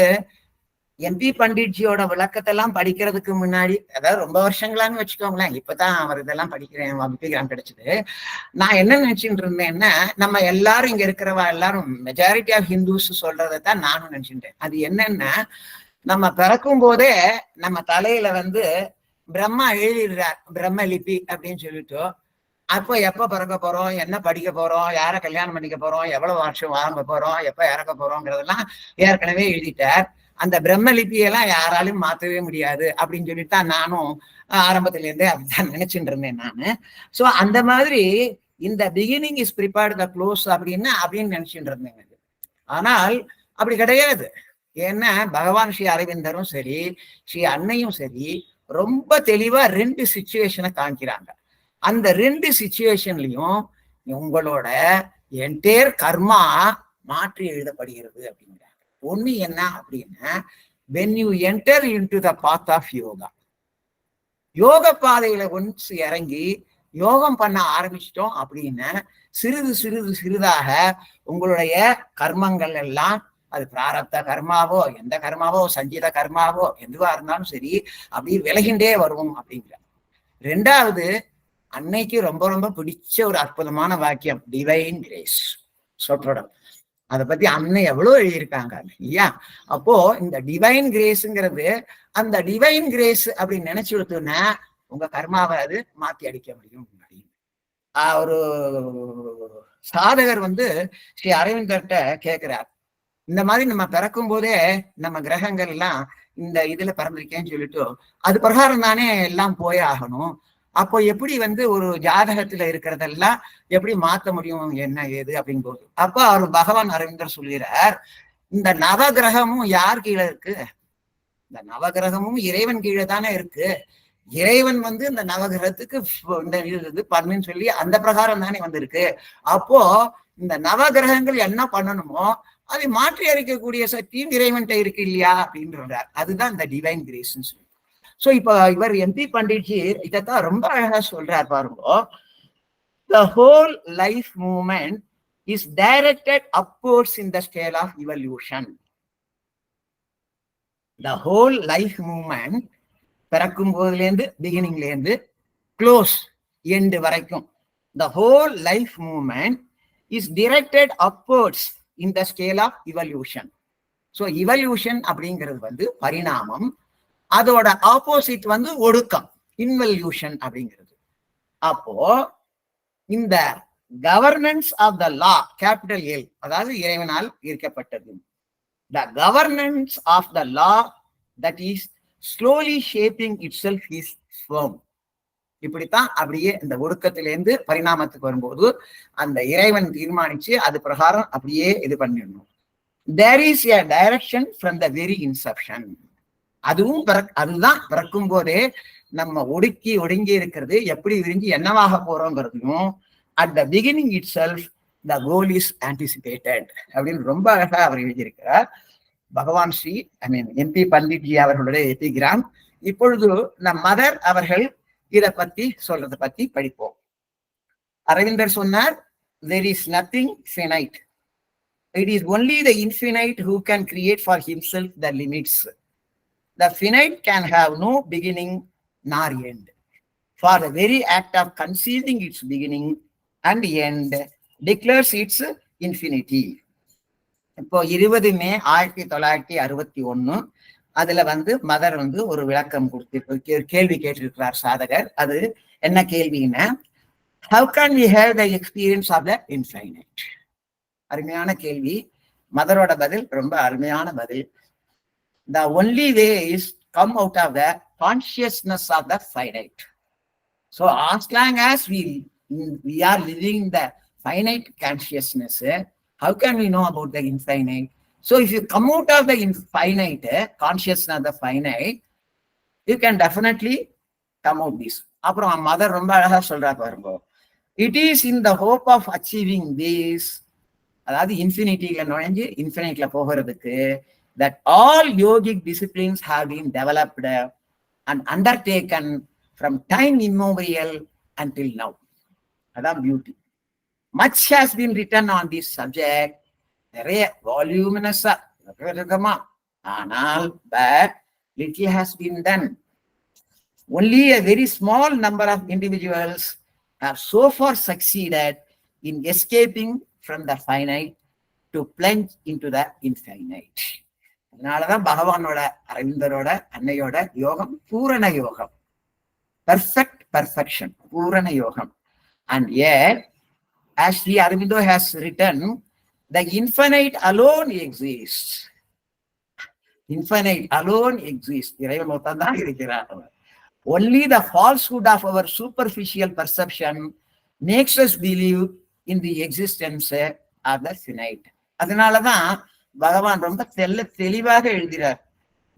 எம்பி பண்டிட்ஜியோட விளக்கத்தெல்லாம் படிக்கிறதுக்கு முன்னாடி, அதாவது ரொம்ப வருஷங்களான்னு வச்சுக்கோங்களேன், இப்பதான் அவர் இதெல்லாம் படிக்கிறேன் எபிகிராம் கிடைச்சது. நான் என்ன நினைச்சுட்டு இருந்தேன்னா, நம்ம எல்லாரும் இங்க இருக்கிறவா எல்லாரும் மெஜாரிட்டி ஆஃப் ஹிந்துஸ் சொல்றதைத்தான் நானும் நினைச்சுட்டேன். அது என்னன்னா, நம்ம பிறக்கும் போதே நம்ம தலையில வந்து பிரம்மா எழுதிடுறார், பிரம்ம லிபி அப்படின்னு சொல்லிட்டு. அப்போ எப்ப பிறக்க போறோம், என்ன படிக்க போறோம், யார கல்யாணம் பண்ணிக்க போறோம், எவ்வளவு வருஷம் வாங்க போறோம், எப்ப இறக்க போறோங்கிறதெல்லாம் ஏற்கனவே எழுதிட்டார். அந்த பிரம்ம லிபியெல்லாம் யாராலையும் மாத்தவே முடியாது அப்படின்னு சொல்லிட்டு தான் நானும் ஆரம்பத்துல இருந்தே அப்படிதான் நினைச்சுட்டு இருந்தேன் நானு. சோ அந்த மாதிரி இந்த beginning is prepared the close அப்படின்னு நினைச்சுட்டு இருந்தேன். ஆனால் அப்படி கிடையாது. ஏன்னா பகவான் ஸ்ரீ அரவிந்தரும் சரி, ஸ்ரீ அன்னையும் சரி, ரொம்ப தெளிவா 2 சிச்சுவேஷனை காமிக்கிறாங்க. அந்த 2 சிச்சுவேஷன்லயும் உங்களோட என்டையர் கர்மா மாற்றி எழுதப்படுகிறது அப்படிங்கிறாங்க. ஒண்ணு என்ன அப்படின்னா, when you enter into the path of yoga, யோக பாதையில ஒன்ஸ் இறங்கி யோகம் பண்ண ஆரம்பிச்சிட்டோம் அப்படின்னா சிறிது சிறிது சிறிதாக உங்களுடைய கர்மங்கள் எல்லாம், அது பிராரப்த கர்மாவோ எந்த கர்மாவோ சஞ்சீத கர்மாவோ எதுவா இருந்தாலும் சரி, அப்படி விலகின்றே வருவோம் அப்படிங்கிற. 2வது, அன்னைக்கு ரொம்ப ரொம்ப பிடிச்ச ஒரு அற்புதமான வாக்கியம், டிவைன் கிரேஸ் சொற்றொடர். அதை பத்தி அன்னை எவ்வளவு எழுதியிருக்காங்க இல்லையா? அப்போ இந்த டிவைன் கிரேஸ்ங்கிறது, அந்த டிவைன் கிரேஸ் அப்படின்னு நினைச்சு கொடுத்தோன்னா உங்க கர்மாவை அது மாத்தி அடிக்க முடியும். ஒரு சாதகர் வந்து ஸ்ரீ அரவிந்தர்கிட்ட கேட்கிறார், இந்த மாதிரி நம்ம பிறக்கும் போதே நம்ம கிரகங்கள் எல்லாம் இந்த இதுல பிறந்திருக்கேன்னு சொல்லிட்டு அது பிரகாரம் தானே எல்லாம் போய் ஆகணும். அப்போ எப்படி வந்து ஒரு ஜாதகத்துல இருக்கிறதெல்லாம் எப்படி மாத்த முடியும், என்ன ஏது அப்படின் போது அப்ப அவர் பகவான் அரவிந்தர் சொல்கிறார், இந்த நவகிரகமும் யார் கீழே இருக்கு? இந்த நவகிரகமும் இறைவன் கீழே தானே இருக்கு. இறைவன் வந்து இந்த நவகிரகத்துக்கு இந்த இது பண்ணுன்னு சொல்லி அந்த பிரகாரம் தானே வந்திருக்கு. அப்போ இந்த நவகிரகங்கள் என்ன பண்ணணுமோ அதை மாற்றி அறிக்கக்கூடிய சக்தியும் இறைவன்கிட்ட இருக்கு இல்லையா அப்படின்றார். அதுதான் இந்த டிவைன் கிரேஸ்ன்னு சொல்லி. சோ இப்ப இவர் எம்பி பண்டிட்ஜி இதைத்தான் ரொம்ப அழகா சொல்றார் பாருங்க. The whole life movement is directed upwards in the scale of evolution. The whole life movement, பிறக்கும் போதுல இருந்து பிகினிங்ல இருந்து க்ளோஸ் எண்ட் வரைக்கும், the whole life movement is directed upwards in the scale of evolution. So evolution அப்படிங்கிறது வந்து பரிணாமம், அதோட ஆப்போசிட் வந்து ஒடுக்கம், இன்வல்யூஷன் அப்படிங்கிறது. அப்போ இந்த governance of the law, capital L, அதாவது இறைவனால் ஈர்க்கப்பட்டது. The governance of the law that is slowly shaping itself is firm. இப்படித்தான் அப்படியே இந்த ஒடுக்கத்திலிருந்து பரிணாமத்துக்கு வரும்போது அந்த இறைவன் தீர்மானிச்சு அது பிரகாரம் அப்படியே இது பண்ணிடணும். There is a direction from the very inception. அதுதான் பிறக்கும் போதே நம்ம ஒடுங்கி இருக்கிறது எப்படி விரிஞ்சு என்னவாக போறோங்கிறதையும் at the beginning itself the goal is anticipated அப்படின்னு ரொம்ப அழகா அவர் எழுதியிருக்கிறார் பகவான் ஸ்ரீ எம்பி பண்டிட்ஜி அவர்களுடைய எபிகிராம். இப்பொழுது நம் மதர் அவர்கள் இதை பத்தி சொல்றதை பத்தி படிப்போம். அரவிந்தர் சொன்னார், there is nothing finite. It is only the infinite who can create for himself the limits. The finite can have no beginning nor end. For the very act of conceiving its beginning and end declares its infinity. இப்போ 20 மே 1961 அதுல வந்து மதர் வந்து ஒரு விளக்கம் கொடுத்து கேள்வி கேட்டிருக்கிறார் சாதகர். அது என்ன கேள்வின்னா, how can we have the experience of the infinite? அருமையான கேள்வி. மதரோட பதில் ரொம்ப அருமையான பதில். The only way is come out of the consciousness of the finite. So as long as we are living the finite consciousness, how can we know about the infinite? So if you come out of the infinite consciousness of the finite, you can definitely come out this. அப்புறம் மதர் ரொம்ப அழகா சொல்றா பாருங்க, it is in the hope of achieving this, அதாவது இன்ஃபினிட்டில நுழைஞ்சு இன்ஃபினிட்ல போகிறதுக்கு, that all yogic disciplines have been developed and undertaken from time immemorial until now. That's beauty. Much has been written on this subject. நிறைய வால்யூமினஸா இருக்குமா, ஆனால் but little has been done. Only a very small number of individuals have so far succeeded in escaping from the finite to plunge into the infinite. அதனாலதான் பகவானோட, அரவிந்தரோட, அன்னையோட யோகம் பூரண யோகம், perfection, பூரண யோகம். And yet, as Sri Aurobindo has written, the infinite alone exists. Infinite alone exists. இறைவன் மொத்தம் தான் இருக்கிறார். Only the falsehood of our superficial perception makes us believe in the existence of the finite. அதனாலதான் பகவான் ரொம்ப தெளிவாக எழுதுகிறார்.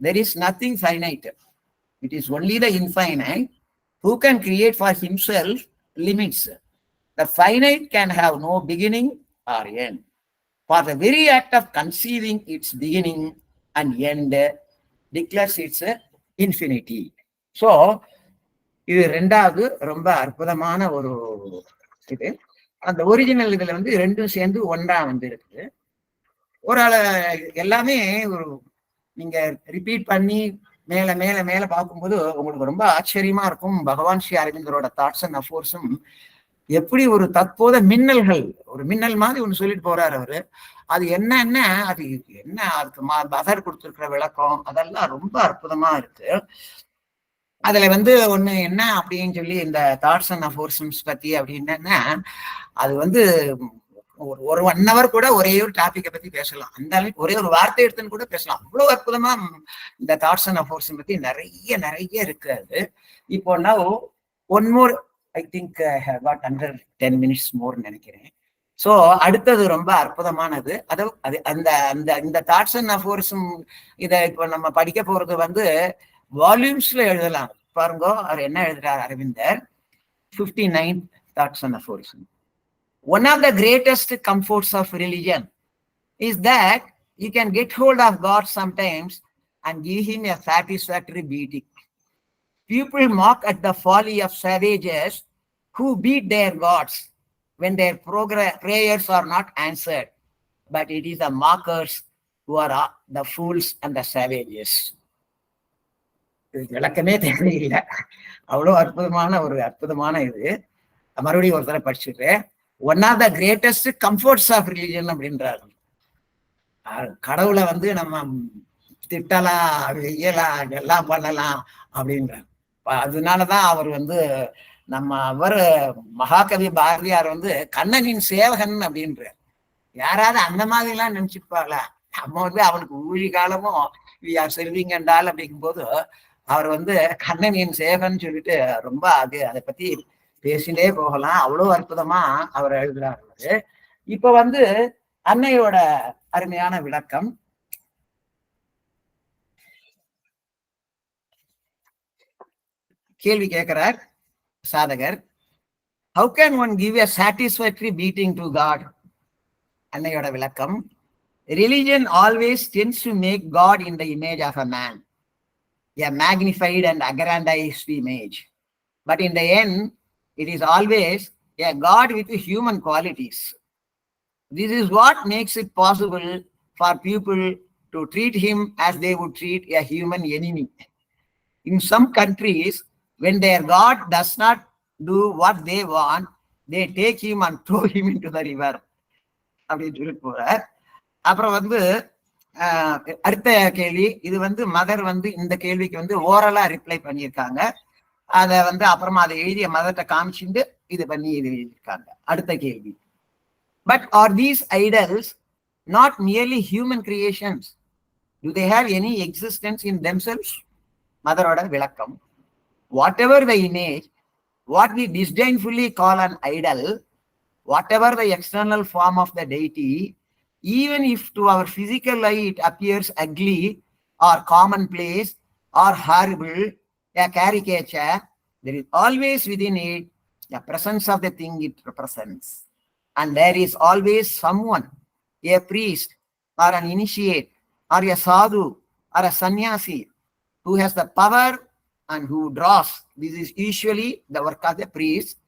There is nothing finite. It is only the infinite who can create for himself limits. The finite can have no beginning or end. For the very act of conceiving its beginning and end declares its infinity. So, இது ரெண்டாவது ரொம்ப அற்புதமான ஒரு இது. அந்த ஒரிஜினல் இதுல வந்து ரெண்டும் சேர்ந்து ஒன்றா வந்து இருக்குது. ஒரு எல்லாமே ஒரு நீங்க ரிப்பீட் பண்ணி மேல மேல மேல பார்க்கும்போது உங்களுக்கு ரொம்ப ஆச்சரியமா இருக்கும். பகவான் ஸ்ரீ அரவிந்தரோட தாட்ஸ் அண்ட் அஃபோர்ஸும் எப்படி ஒரு தற்போத மின்னல்கள், ஒரு மின்னல் மாதிரி ஒண்ணு சொல்லிட்டு போறாரு அவரு. அது என்ன அது என்ன, அதுக்கு பகர் கொடுத்திருக்கிற விளக்கம் அதெல்லாம் ரொம்ப அற்புதமா இருக்கு. அதுல வந்து ஒண்ணு என்ன அப்படின்னு சொல்லி இந்த தாட்ஸ் அண்ட் அஃபோர்ஸம்ஸ் பத்தி அப்படின்னா, அது வந்து ஒரு 1 hour கூட ஒரே ஒரு டாபிக்கை பத்தி பேசலாம். அந்த அளவுக்கு ஒரே ஒரு வார்த்தை எடுத்துன்னு கூட பேசலாம். அவ்வளவு அற்புதமா இந்த தாட்ஸ் அண்ட் அஃபோர்ஸம் பத்தி நிறைய இருக்கு. அது இப்போ நான் one more, I think I have got under 10 minutes more நினைக்கிறேன். சோ அடுத்தது ரொம்ப அற்புதமானது. அது இந்த தாட்ஸ் அண்ட் அஃபோர்ஸம் இதை இப்போ நம்ம படிக்க போறது வந்து வால்யூம்ஸ்ல எழுதலாம். பாருங்க அவர் என்ன எழுதுறார் அரவிந்தர். 59 thoughts and aphorisms. One of the greatest comforts of religion is that you can get hold of God sometimes and give him a satisfactory beating. People mock at the folly of savages who beat their gods when their prayers are not answered, but it is the mockers who are the fools and the savages. விளக்கமே தேவையில்லை, அவ்வளவு அற்புதமான இது. மறுபடியும் ஒரு தடவை படிச்சுட்டேன். One of the greatest comforts of religion அப்படின்றாரு. கடவுளை வந்து நம்ம திட்டலாம், வெய்யலாம், எல்லாம் பண்ணலாம் அப்படின்றார். அதனாலதான் அவர் வந்து அவர் மகாகவி பாரதியார் வந்து கண்ணனின் சேவகன் அப்படின்றார். யாராவது அந்த மாதிரி எல்லாம் நினைச்சுப்பாங்களா? நம்ம வந்து அவனுக்கு ஊழி காலமும் வி ஆர் செல்விங் என்றால் அப்படிங்கும் போது அவர் வந்து கண்ணனின் சேவகன் சொல்லிட்டு ரொம்ப அதை பத்தி பேசிட்டே போகலாம். அவ்வளவு அற்புதமா அவர் எழுதுறாரு. இப்ப வந்து அன்னையோட அருமையான விளக்கம். கேள்வி கேட்கிறார் சாதகர். How can one give a satisfactory beating to God? அன்னையோட விளக்கம். Religion always tends to make God in the image of a man, a magnified and aggrandized image. But in the end, it is always a God with human qualities. This is what makes it possible for people to treat him as they would treat a human enemy. In some countries, when their God does not do what they want, they take him and throw him into the river. அப்படின்னு சொல்லிட்டு போறார். அப்புறம் வந்து அடுத்த கேள்வி. இது வந்து மதர் வந்து இந்த கேள்விக்கு வந்து ஓரலா ரிப்ளை பண்ணியிருக்காங்க. அதை வந்து அப்புறமா அதை எழுதிய மதத்தை காமிச்சுட்டு இது பண்ணி எழுதியிருக்காங்க. அடுத்த கேள்வி. But are these idols not merely human creations? Do they have any existence in themselves? மதரோட விளக்கம். Whatever the image, what we disdainfully call an idol, whatever the external form of the deity, even if to our physical eye it appears ugly or commonplace or horrible, a caricature, there is always within it the presence of the thing it represents. And there is always someone, a priest or an initiate or a sadhu or a sannyasi, who has the power and who draws, this is usually the work of the priest,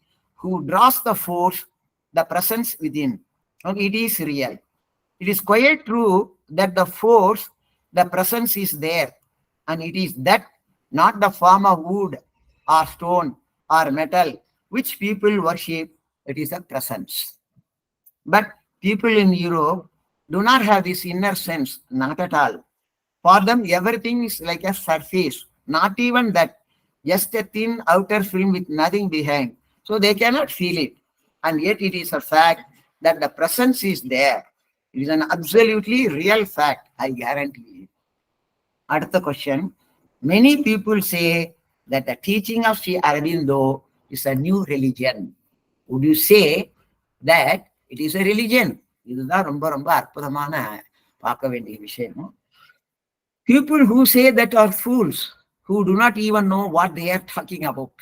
who draws the force, the presence within. Okay, it is real. It is quite true that the force, the presence is there, and it is that, not the form of wood or stone or metal which people worship. It is the presence. But people in Europe do not have this inner sense, not at all. For them, everything is like a surface, not even that, just a thin outer film with nothing behind. So they cannot feel it. And yet it is a fact that the presence is there. It is an absolutely real fact, I guarantee it. Another question. Many people say that the teaching of Sri Aurobindo is a new religion. Would you say that it is a religion? இதுதான் ரொம்ப ரொம்ப அற்புதமான பார்க்க வேண்டிய விஷயம். People who say that are fools, who do not even know what they are talking about.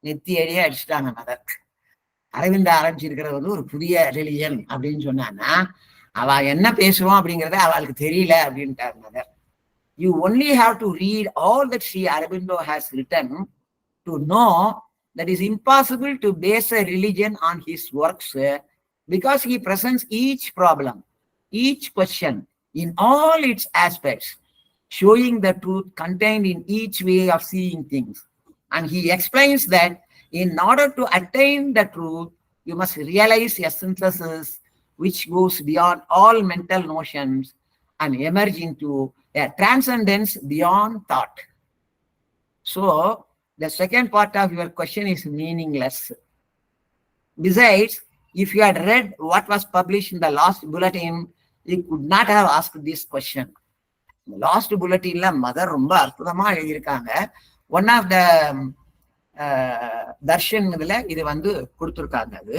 நெத்தி அடியே அடிச்சுட்டாங்க மதர். அரவிந்த ஆரம்பிச்சிருக்கிறது வந்து ஒரு புதிய ரிலிஜன் அப்படின்னு சொன்னான்னா அவ என்ன பேசுவோம் அப்படிங்கிறத அவளுக்கு தெரியல அப்படின்ட்டார் mother. You only have to read all that Sri Aurobindo has written to know that it is impossible to base a religion on his works, because he presents each problem, each question in all its aspects, showing the truth contained in each way of seeing things. And he explains that in order to attain the truth, you must realize a synthesis which goes beyond all mental notions and emerge into a transcendence beyond thought. So, the second part of your question is meaningless. Besides, if you had read what was published in the last bulletin, you could not have asked this question. Last புல்லட்டின்ல மதர் ரொம்ப அற்புதமா எழுதியிருக்காங்க. ஒன் ஆஃப் த தர்ஷன் இதுல இது வந்து கொடுத்துருக்காங்க. அது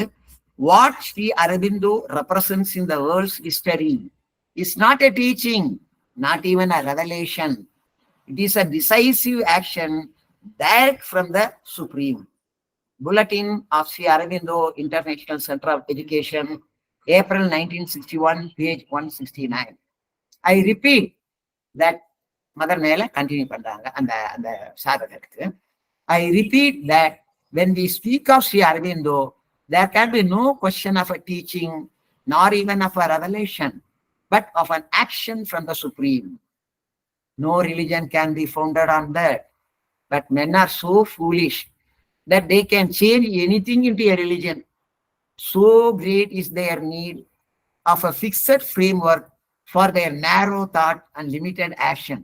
what Sri Aurobindo represents in the world's history is not a teaching, not even a revelation. It is a decisive action direct from the Supreme. Bulletin of Sri Aurobindo International Center of Education, April 1961, page 169. I repeat that, mother மேல கண்டினியூ பண்றாங்க அந்த அந்த சாதகத்துக்கு. I repeat that when we speak of Sri Aurobindo, there can be no question of a teaching, nor even of a revelation, but of an action from the Supreme. No religion can be founded on that. But men are so foolish that they can change anything into a religion. So great is their need of a fixed framework for their narrow thought and limited action.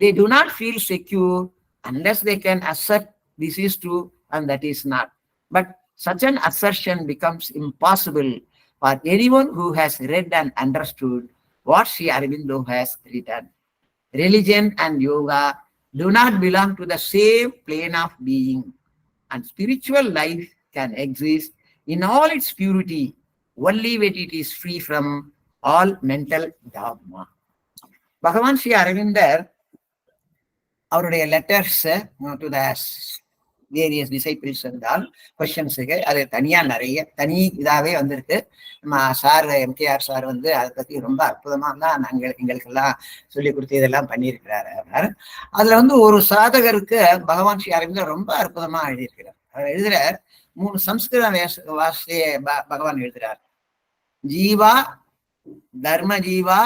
They do not feel secure unless they can assert this is true and that is not. But such an assertion becomes impossible for anyone who has read and understood what Sri Aurobindo has written. Religion and yoga do not belong to the same plane of being, and spiritual life can exist in all its purity only when it is free from all mental dogma. Bhagavan Sri Aurobindo, அவருடைய letters to the various disciples இருந்தால் கொஸ்டின்ஸுக்கு அது தனியா நிறைய தனி இதாவே வந்திருக்கு. நம்ம சார் எம்கேஆர் சார் வந்து அதை பத்தி ரொம்ப அற்புதமா தான் எங்களுக்கெல்லாம் சொல்லி கொடுத்து இதெல்லாம் பண்ணியிருக்கிறாரு. அதுல வந்து ஒரு சாதகருக்கு பகவான் ஸ்ரீ அரவிந்தோ ரொம்ப அற்புதமா எழுதியிருக்கிறார். அவர் எழுதுறார், 3 சம்ஸ்கிருத வாசிய பகவான் எழுதுறார். ஜீவா, தர்ம ஜீவா,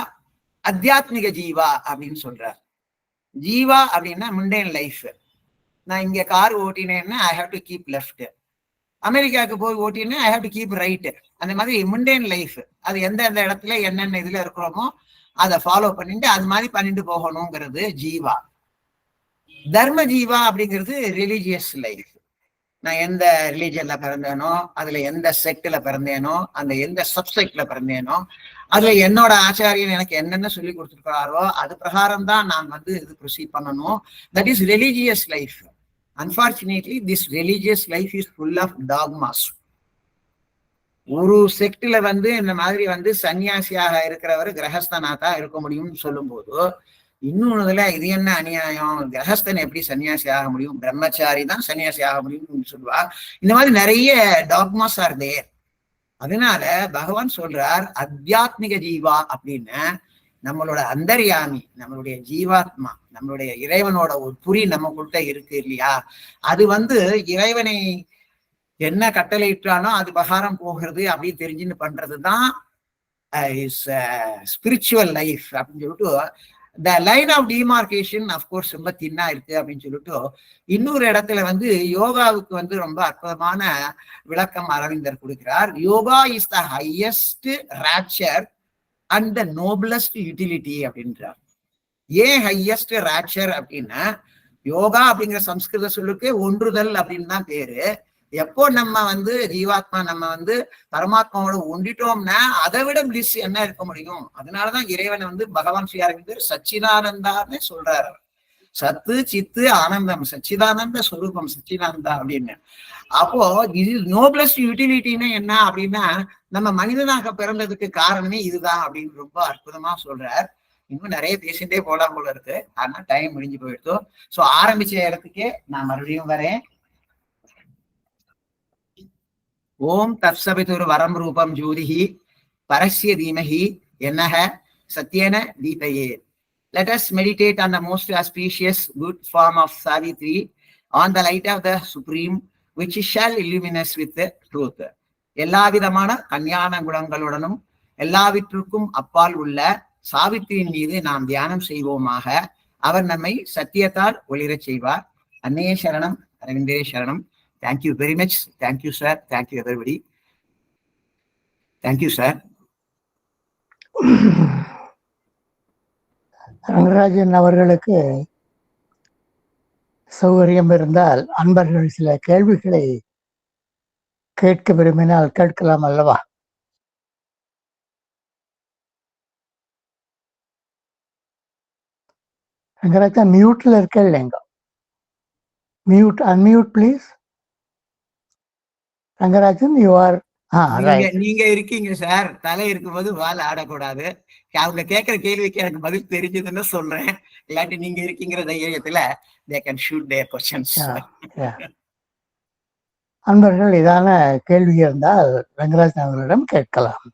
அத்தியாத்மிக ஜீவா அப்படின்னு சொல்றார். ஜீவா அப்படின்னா முண்டேன் லைஃப். நான் இங்க கார் ஓட்டினேன்னா I have to keep left, அமெரிக்காவுக்கு போய் ஓட்டினேன் I have to keep right. அந்த மாதிரி முண்டேன் லைஃப், அது எந்தெந்த இடத்துல என்னென்ன இதுல இருக்கிறோமோ அதை ஃபாலோ பண்ணிட்டு அது மாதிரி பண்ணிட்டு போகணுங்கிறது ஜீவா. தர்ம ஜீவா அப்படிங்கிறது ரிலீஜியஸ் லைஃப். நான் எந்த ரிலீஜன்ல பிறந்தேனோ, அதுல எந்த செக்ட்ல பிறந்தேனோ, அந்த எந்த சப்செக்ட்ல பிறந்தேனோ, அதுல என்னோட ஆச்சாரியன் எனக்கு என்னென்ன சொல்லி கொடுத்துருக்காரோ அது பிரகாரம் தான் நான் வந்து இது ப்ரொசீட் பண்ணணும். That is religious life. Unfortunately this religious life is full of dogmas. ஒரு செக்ட்ல வந்து இந்த மாதிரி வந்து சன்னியாசியாக இருக்கிறவர் கிரகஸ்தனா தான் இருக்க முடியும்னு சொல்லும் போது, இன்னொன்னுல இது என்ன அநியாயம், கிரகஸ்தன் எப்படி சன்னியாசி ஆக முடியும், பிரம்மச்சாரி தான் சன்னியாசி ஆக முடியும்னு சொல்லுவா. இந்த மாதிரி நிறைய டாக்மாஸ் ஆர் தேர். அதனால பகவான் சொல்றார் அத்தியாத்மிக ஜீவா அப்படின்னு. நம்மளோட அந்தர்யாமி, நம்மளுடைய ஜீவாத்மா, நம்மளுடைய இறைவனோட ஒரு புரி நம்மகிட்ட இருக்கு இல்லையா, அது இறைவனை என்ன கட்டளையிட்டானோ அது பகாரம் போகிறது அப்படின்னு தெரிஞ்சுன்னு பண்றதுதான் ஸ்பிரிச்சுவல் லைஃப் அப்படின்னு சொல்லிட்டு the line of demarcation of course ரொம்ப தின்னா இருக்கு அப்படின்னு சொல்லிட்டு இன்னொரு இடத்துல யோகாவுக்கு ரொம்ப அற்புதமான விளக்கம் அரவிந்தர் கொடுக்கிறார். Yoga is the highest rapture and the noblest utility அப்படின்றார். ஏன் ஹையஸ்ட் ராப்சர் அப்படின்னா, யோகா அப்படிங்கிற சம்ஸ்கிருத சொல்லுக்கு ஒன்றுதல் அப்படின்னு தான் பேரு. எப்போ நம்ம ஜீவாத்மா நம்ம பரமாத்மாவோட ஒண்டிட்டோம்னா அதை விட பிளிஸ் என்ன இருக்க முடியும்? அதனாலதான் இறைவனை பகவான் ஸ்ரீ அரவிந்தர் சச்சிதானந்தான்னு சொல்றாரு. சத்து சித்து ஆனந்தம், சச்சிதானந்த ஸ்வரூபம் சச்சிதானந்தா அப்படின்னு. அப்போ இது நோபலஸ்ட் யூட்டிலிட்டின்னு என்ன அப்படின்னா, நம்ம மனிதனாக பிறந்ததுக்கு காரணமே இதுதான் அப்படின்னு ரொம்ப அற்புதமா சொல்றார். இன்னும் நிறைய பேசிட்டே போலாம் போல இருக்கு, ஆனா டைம் முடிஞ்சு போயிடுதோ. சோ ஆரம்பிச்ச இடத்துக்கே நான் மறுபடியும் வரேன். ஓம் தத்சவிதுர் வரம் ரூபம் ஜோதிஹி பரஸ்ய தீமஹி என்னஹ சத்யேன தீபயே. Let us meditate on the most auspicious good form of Savitri, on the light of the Supreme, which shall illumine us with the truth. எல்லா விதமான கல்யாண குணங்களுடனும் எல்லாவற்றுக்கும் அப்பால் உள்ள சாவித்திரியின் மீது நாம் தியானம் செய்வோமாக. அவர் நம்மை சத்தியத்தால் ஒளிரச் செய்வார். அன்னையே சரணம், அரவிந்தே சரணம். Thank you very much. Thank you, sir. Thank you, everybody. Thank you, sir. Rangarajan அவர்களுக்கு சௌகரியம் இருந்தால் அன்பர்கள் சில கேள்விகளை கேட்க விரும்பினால் கேட்கலாம் அல்லவா? ரங்கராஜன் மியூட்ல இருக்க இல்லைங்க. Mute, unmute please. Rangarajan you are. நீங்க இருக்கீங்க சார். தலை இருக்கும்போது வால் ஆடக்கூடாது. அவங்க கேட்கிற கேள்விக்கு எனக்கு பதில் தெரிஞ்சதுன்னு சொல்றேன். இல்லாட்டி நீங்க இருக்கீங்கிற தைரியத்துல they can shoot their questions. அன்பர்கள் இதான கேள்வி இருந்தால் ரங்கராஜன் அவர்களிடம் கேட்கலாம்.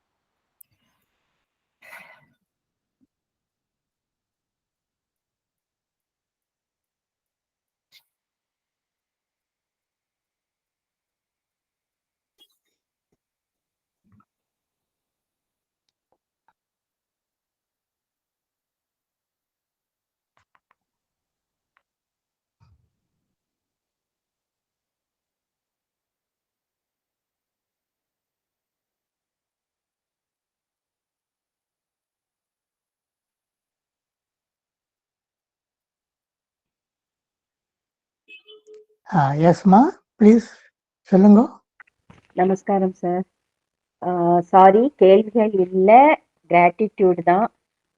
எஸ்மா ப்ளீஸ் சொல்லுங்க. நமஸ்காரம் சார். சாரி, கேள்விகள் இல்லை, கிராட்டிடியூட் தான்.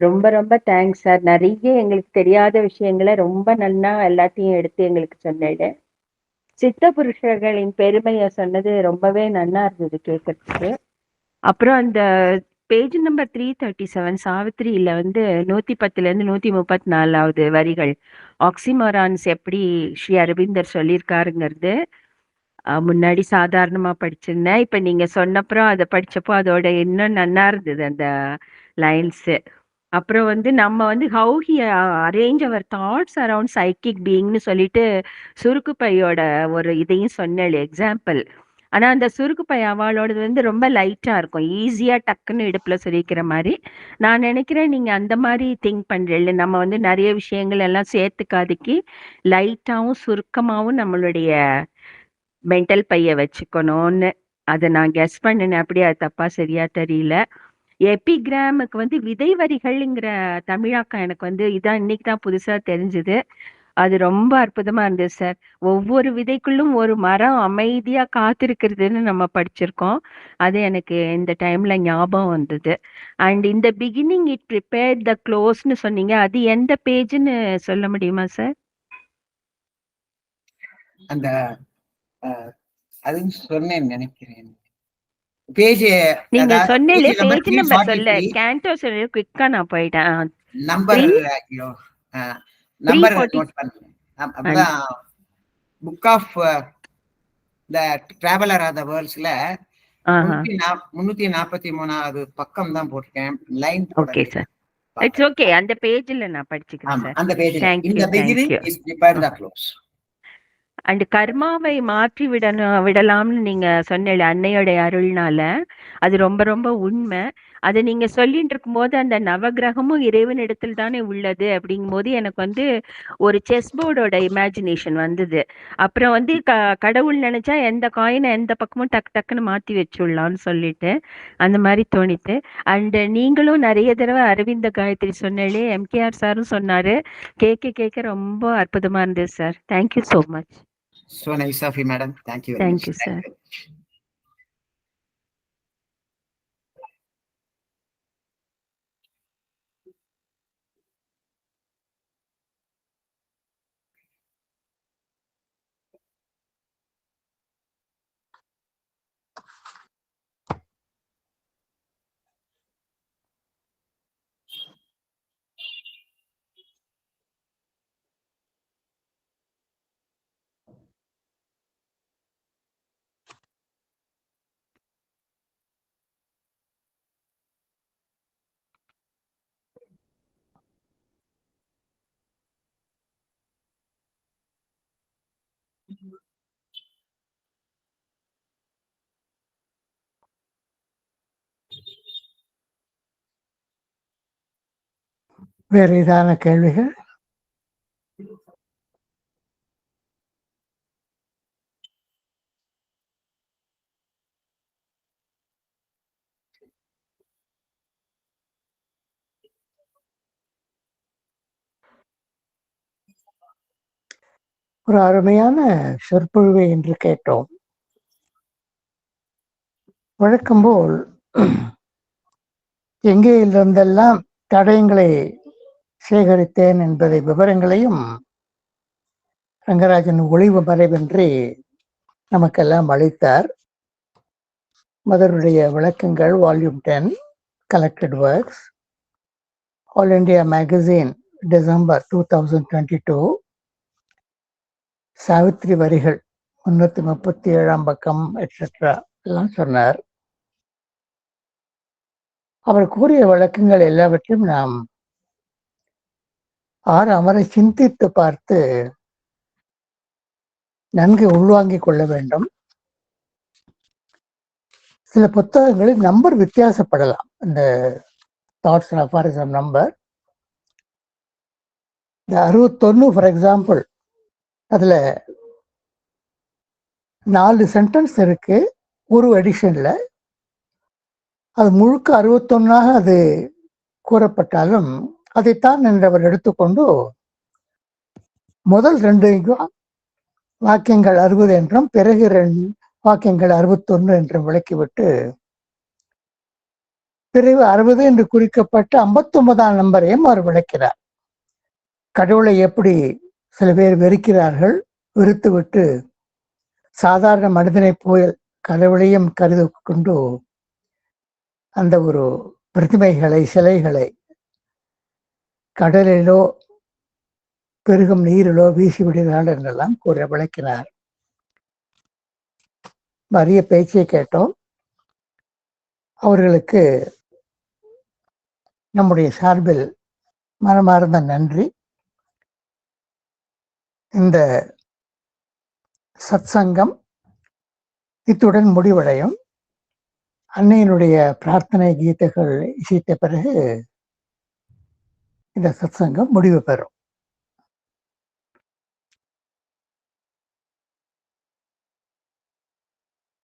ரொம்ப ரொம்ப தேங்க்ஸ் சார். நிறைய எங்களுக்கு தெரியாத விஷயங்களை ரொம்ப நல்லா எல்லாத்தையும் எடுத்து எங்களுக்கு சொன்னது. சித்த புருஷர்களின் பெருமையை சொன்னது ரொம்பவே நல்லா இருந்தது கேட்கறதுக்கு. அப்புறம் அந்த பேஜ் நம்பர் 337 சாவித்திரியில 110 134 வரிகள் ஆக்சிமோரான்ஸ் எப்படி ஸ்ரீ அரவிந்தர் சொல்லியிருக்காருங்கிறது முன்னாடி சாதாரணமா படிச்சிருந்தேன். இப்ப நீங்க சொன்னப்புறம் அதை படிச்சப்போ அதோட இன்னும் நல்லா இருந்தது அந்த லைன்ஸ். அப்புறம் நம்ம how he arrange our thoughts around psychic பீயிங்னு சொல்லிட்டு சுருக்கு பையோட ஒரு இதையும் சொன்னேன் எக்ஸாம்பிள். ஆனா அந்த சுருக்கு பை அவளோடது ரொம்ப லைட்டா இருக்கும், ஈஸியா டக்குன்னு இடுப்புல சொல்லிக்கிற மாதிரி. நான் நினைக்கிறேன் நீங்க அந்த மாதிரி திங்க் பண்றீங்க. நம்ம நிறைய விஷயங்கள் எல்லாம் சேர்த்துக்காதிக்கு லைட்டாவும் சுருக்கமாவும் நம்மளுடைய மென்டல் பைய வச்சுக்கணும்னு அதை நான் கெஸ் பண்ணினேன். அப்படியே அது தப்பா சரியா தெரியல. எபிகிராமுக்கு விதை வரிகள்ங்கிற தமிழாக்கம் எனக்கு இதான் இன்னைக்கு தான் புதுசா தெரிஞ்சுது. அது ரொம்ப அற்புதமா இருந்தது சார். ஒவ்வொரு விதைக்குள்ளும் ஒரு மரம் அமைதியா காத்திருக்கிறதுன்னு நம்ம படிச்சிருக்கோம். அது எனக்கு இந்த டைம்ல ஞாபகம் வந்தது. அண்ட் இந்த பிகினிங் இட் ப்ரிப்பேர் த க்ளோஸ்னு சொன்னீங்க, அது எந்த பேஜ்னு சொல்ல முடியுமா சார்? அந்த அது சொன்னேன் நினைக்கிறேன். பேஜ் நீங்க சொன்னீங்க, பேஜ் நம்பர் சொல்ல கேண்டோ சொல்ல குயிக்கா நான் போயிட்டேன். நம்பர் நம்பர் நோட் பண்ணுங்க. அப்பதான் book of the traveller of the வேர்ல்ட்ஸ்ல 343வது பக்கம் தான் போட்டிருக்கேன். Line okay sir. It's okay. அந்த பேஜ்ல நான் படிச்சுக்கிறேன் ஆமா, சார். அந்த பேஜ்ல Thank in you, the beginning thank you. is prepared the close. And கர்மாவை மாற்றி விடலாம்னு நீங்க சொன்னீங்க அன்னையோடைய அருள்னால. அது ரொம்ப ரொம்ப உண்மை. அதை நீங்க சொல்லிட்டு இருக்கும்போது அந்த நவகிரகமும் இறைவனிடத்தில் தானே உள்ளது அப்படிங்கும்போது எனக்கு வந்து ஒரு செஸ் போர்டோட இமேஜினேஷன் வந்தது. அப்புறம் வந்து கடவுள் நினைச்சா எந்த காயினை எந்த பக்கமும் டக்குன்னு மாத்தி வச்சுடலாம்னு சொல்லிட்டு அந்த மாதிரி தோணித்து. அண்ட் நீங்களும் நிறைய தடவை அரவிந்த காயத்ரி சொன்னாலே, எம்கேஆர் சாரும் சொன்னாரு. கேட்க கேட்க ரொம்ப அற்புதமா இருந்தது sir. Thank you so much. So nice of you, madam. Thank you very Thank much. you, sir. வேறு ஏதான கேள்விகள்? ஒரு அருமையான சொற்பொழிவை என்று கேட்டோம். வழக்கம்போல் எங்கே இருந்தெல்லாம் தடயங்களை சேகரித்தேன் என்பதை விவரங்களையும் ரங்கராஜன் ஒளிவு மறைவின்றி நமக்கெல்லாம் அளித்தார். மதருடைய விளக்கங்கள் volume 10 collected works, all India magazine, December 2022, Savitri வரிகள் 337 பக்கம் எட்ஸெட்ரா எல்லாம் சொன்னார். அவர் கூறிய விளக்கங்கள் எல்லாவற்றையும் நாம் அவரை சிந்தித்து பார்த்து நன்கு உள்வாங்கிக் கொள்ள வேண்டும். சில புத்தகங்களில் நம்பர் வித்தியாசப்படலாம். இந்த தாட்ஸ் அண்ட் அஃபாரிசம் நம்பர், இந்த 61 ஃபார் எக்ஸாம்பிள், அதுல 4 சென்டென்ஸ் இருக்கு ஒரு எடிஷன்ல. அது முழுக்க 61ஆக அது கூறப்பட்டாலும் அதைத்தான் என்றவர் எடுத்துக்கொண்டு முதல் 2 வாக்கியங்கள் 60 என்றும் பிறகு 2 வாக்கியங்கள் 61 என்றும் விளக்கிவிட்டு பிறகு 60 என்று குறிக்கப்பட்டு 59ஆம் நம்பரையும் அவர் விளக்கிறார். கடவுளை எப்படி சில பேர் வெறுக்கிறார்கள், வெறுத்துவிட்டு சாதாரண மனிதனை போய் கடவுளையும் கருதி கொண்டு அந்த ஒரு பிரதிமைகளை, சிலைகளை கடலிலோ பெருகும் நீரிலோ வீசி விடுகிறார்கள் என்றெல்லாம் கூற விளக்கினார். அரிய பேச்சை கேட்டோம். அவர்களுக்கு நம்முடைய சார்பில் மனமார்ந்த நன்றி. இந்த சத்சங்கம் இத்துடன் முடிவடையும். அன்னையினுடைய பிரார்த்தனை கீதைகள் இசைத்த பிறகு இந்த சத்சங்கம் முடிவு பெறும்.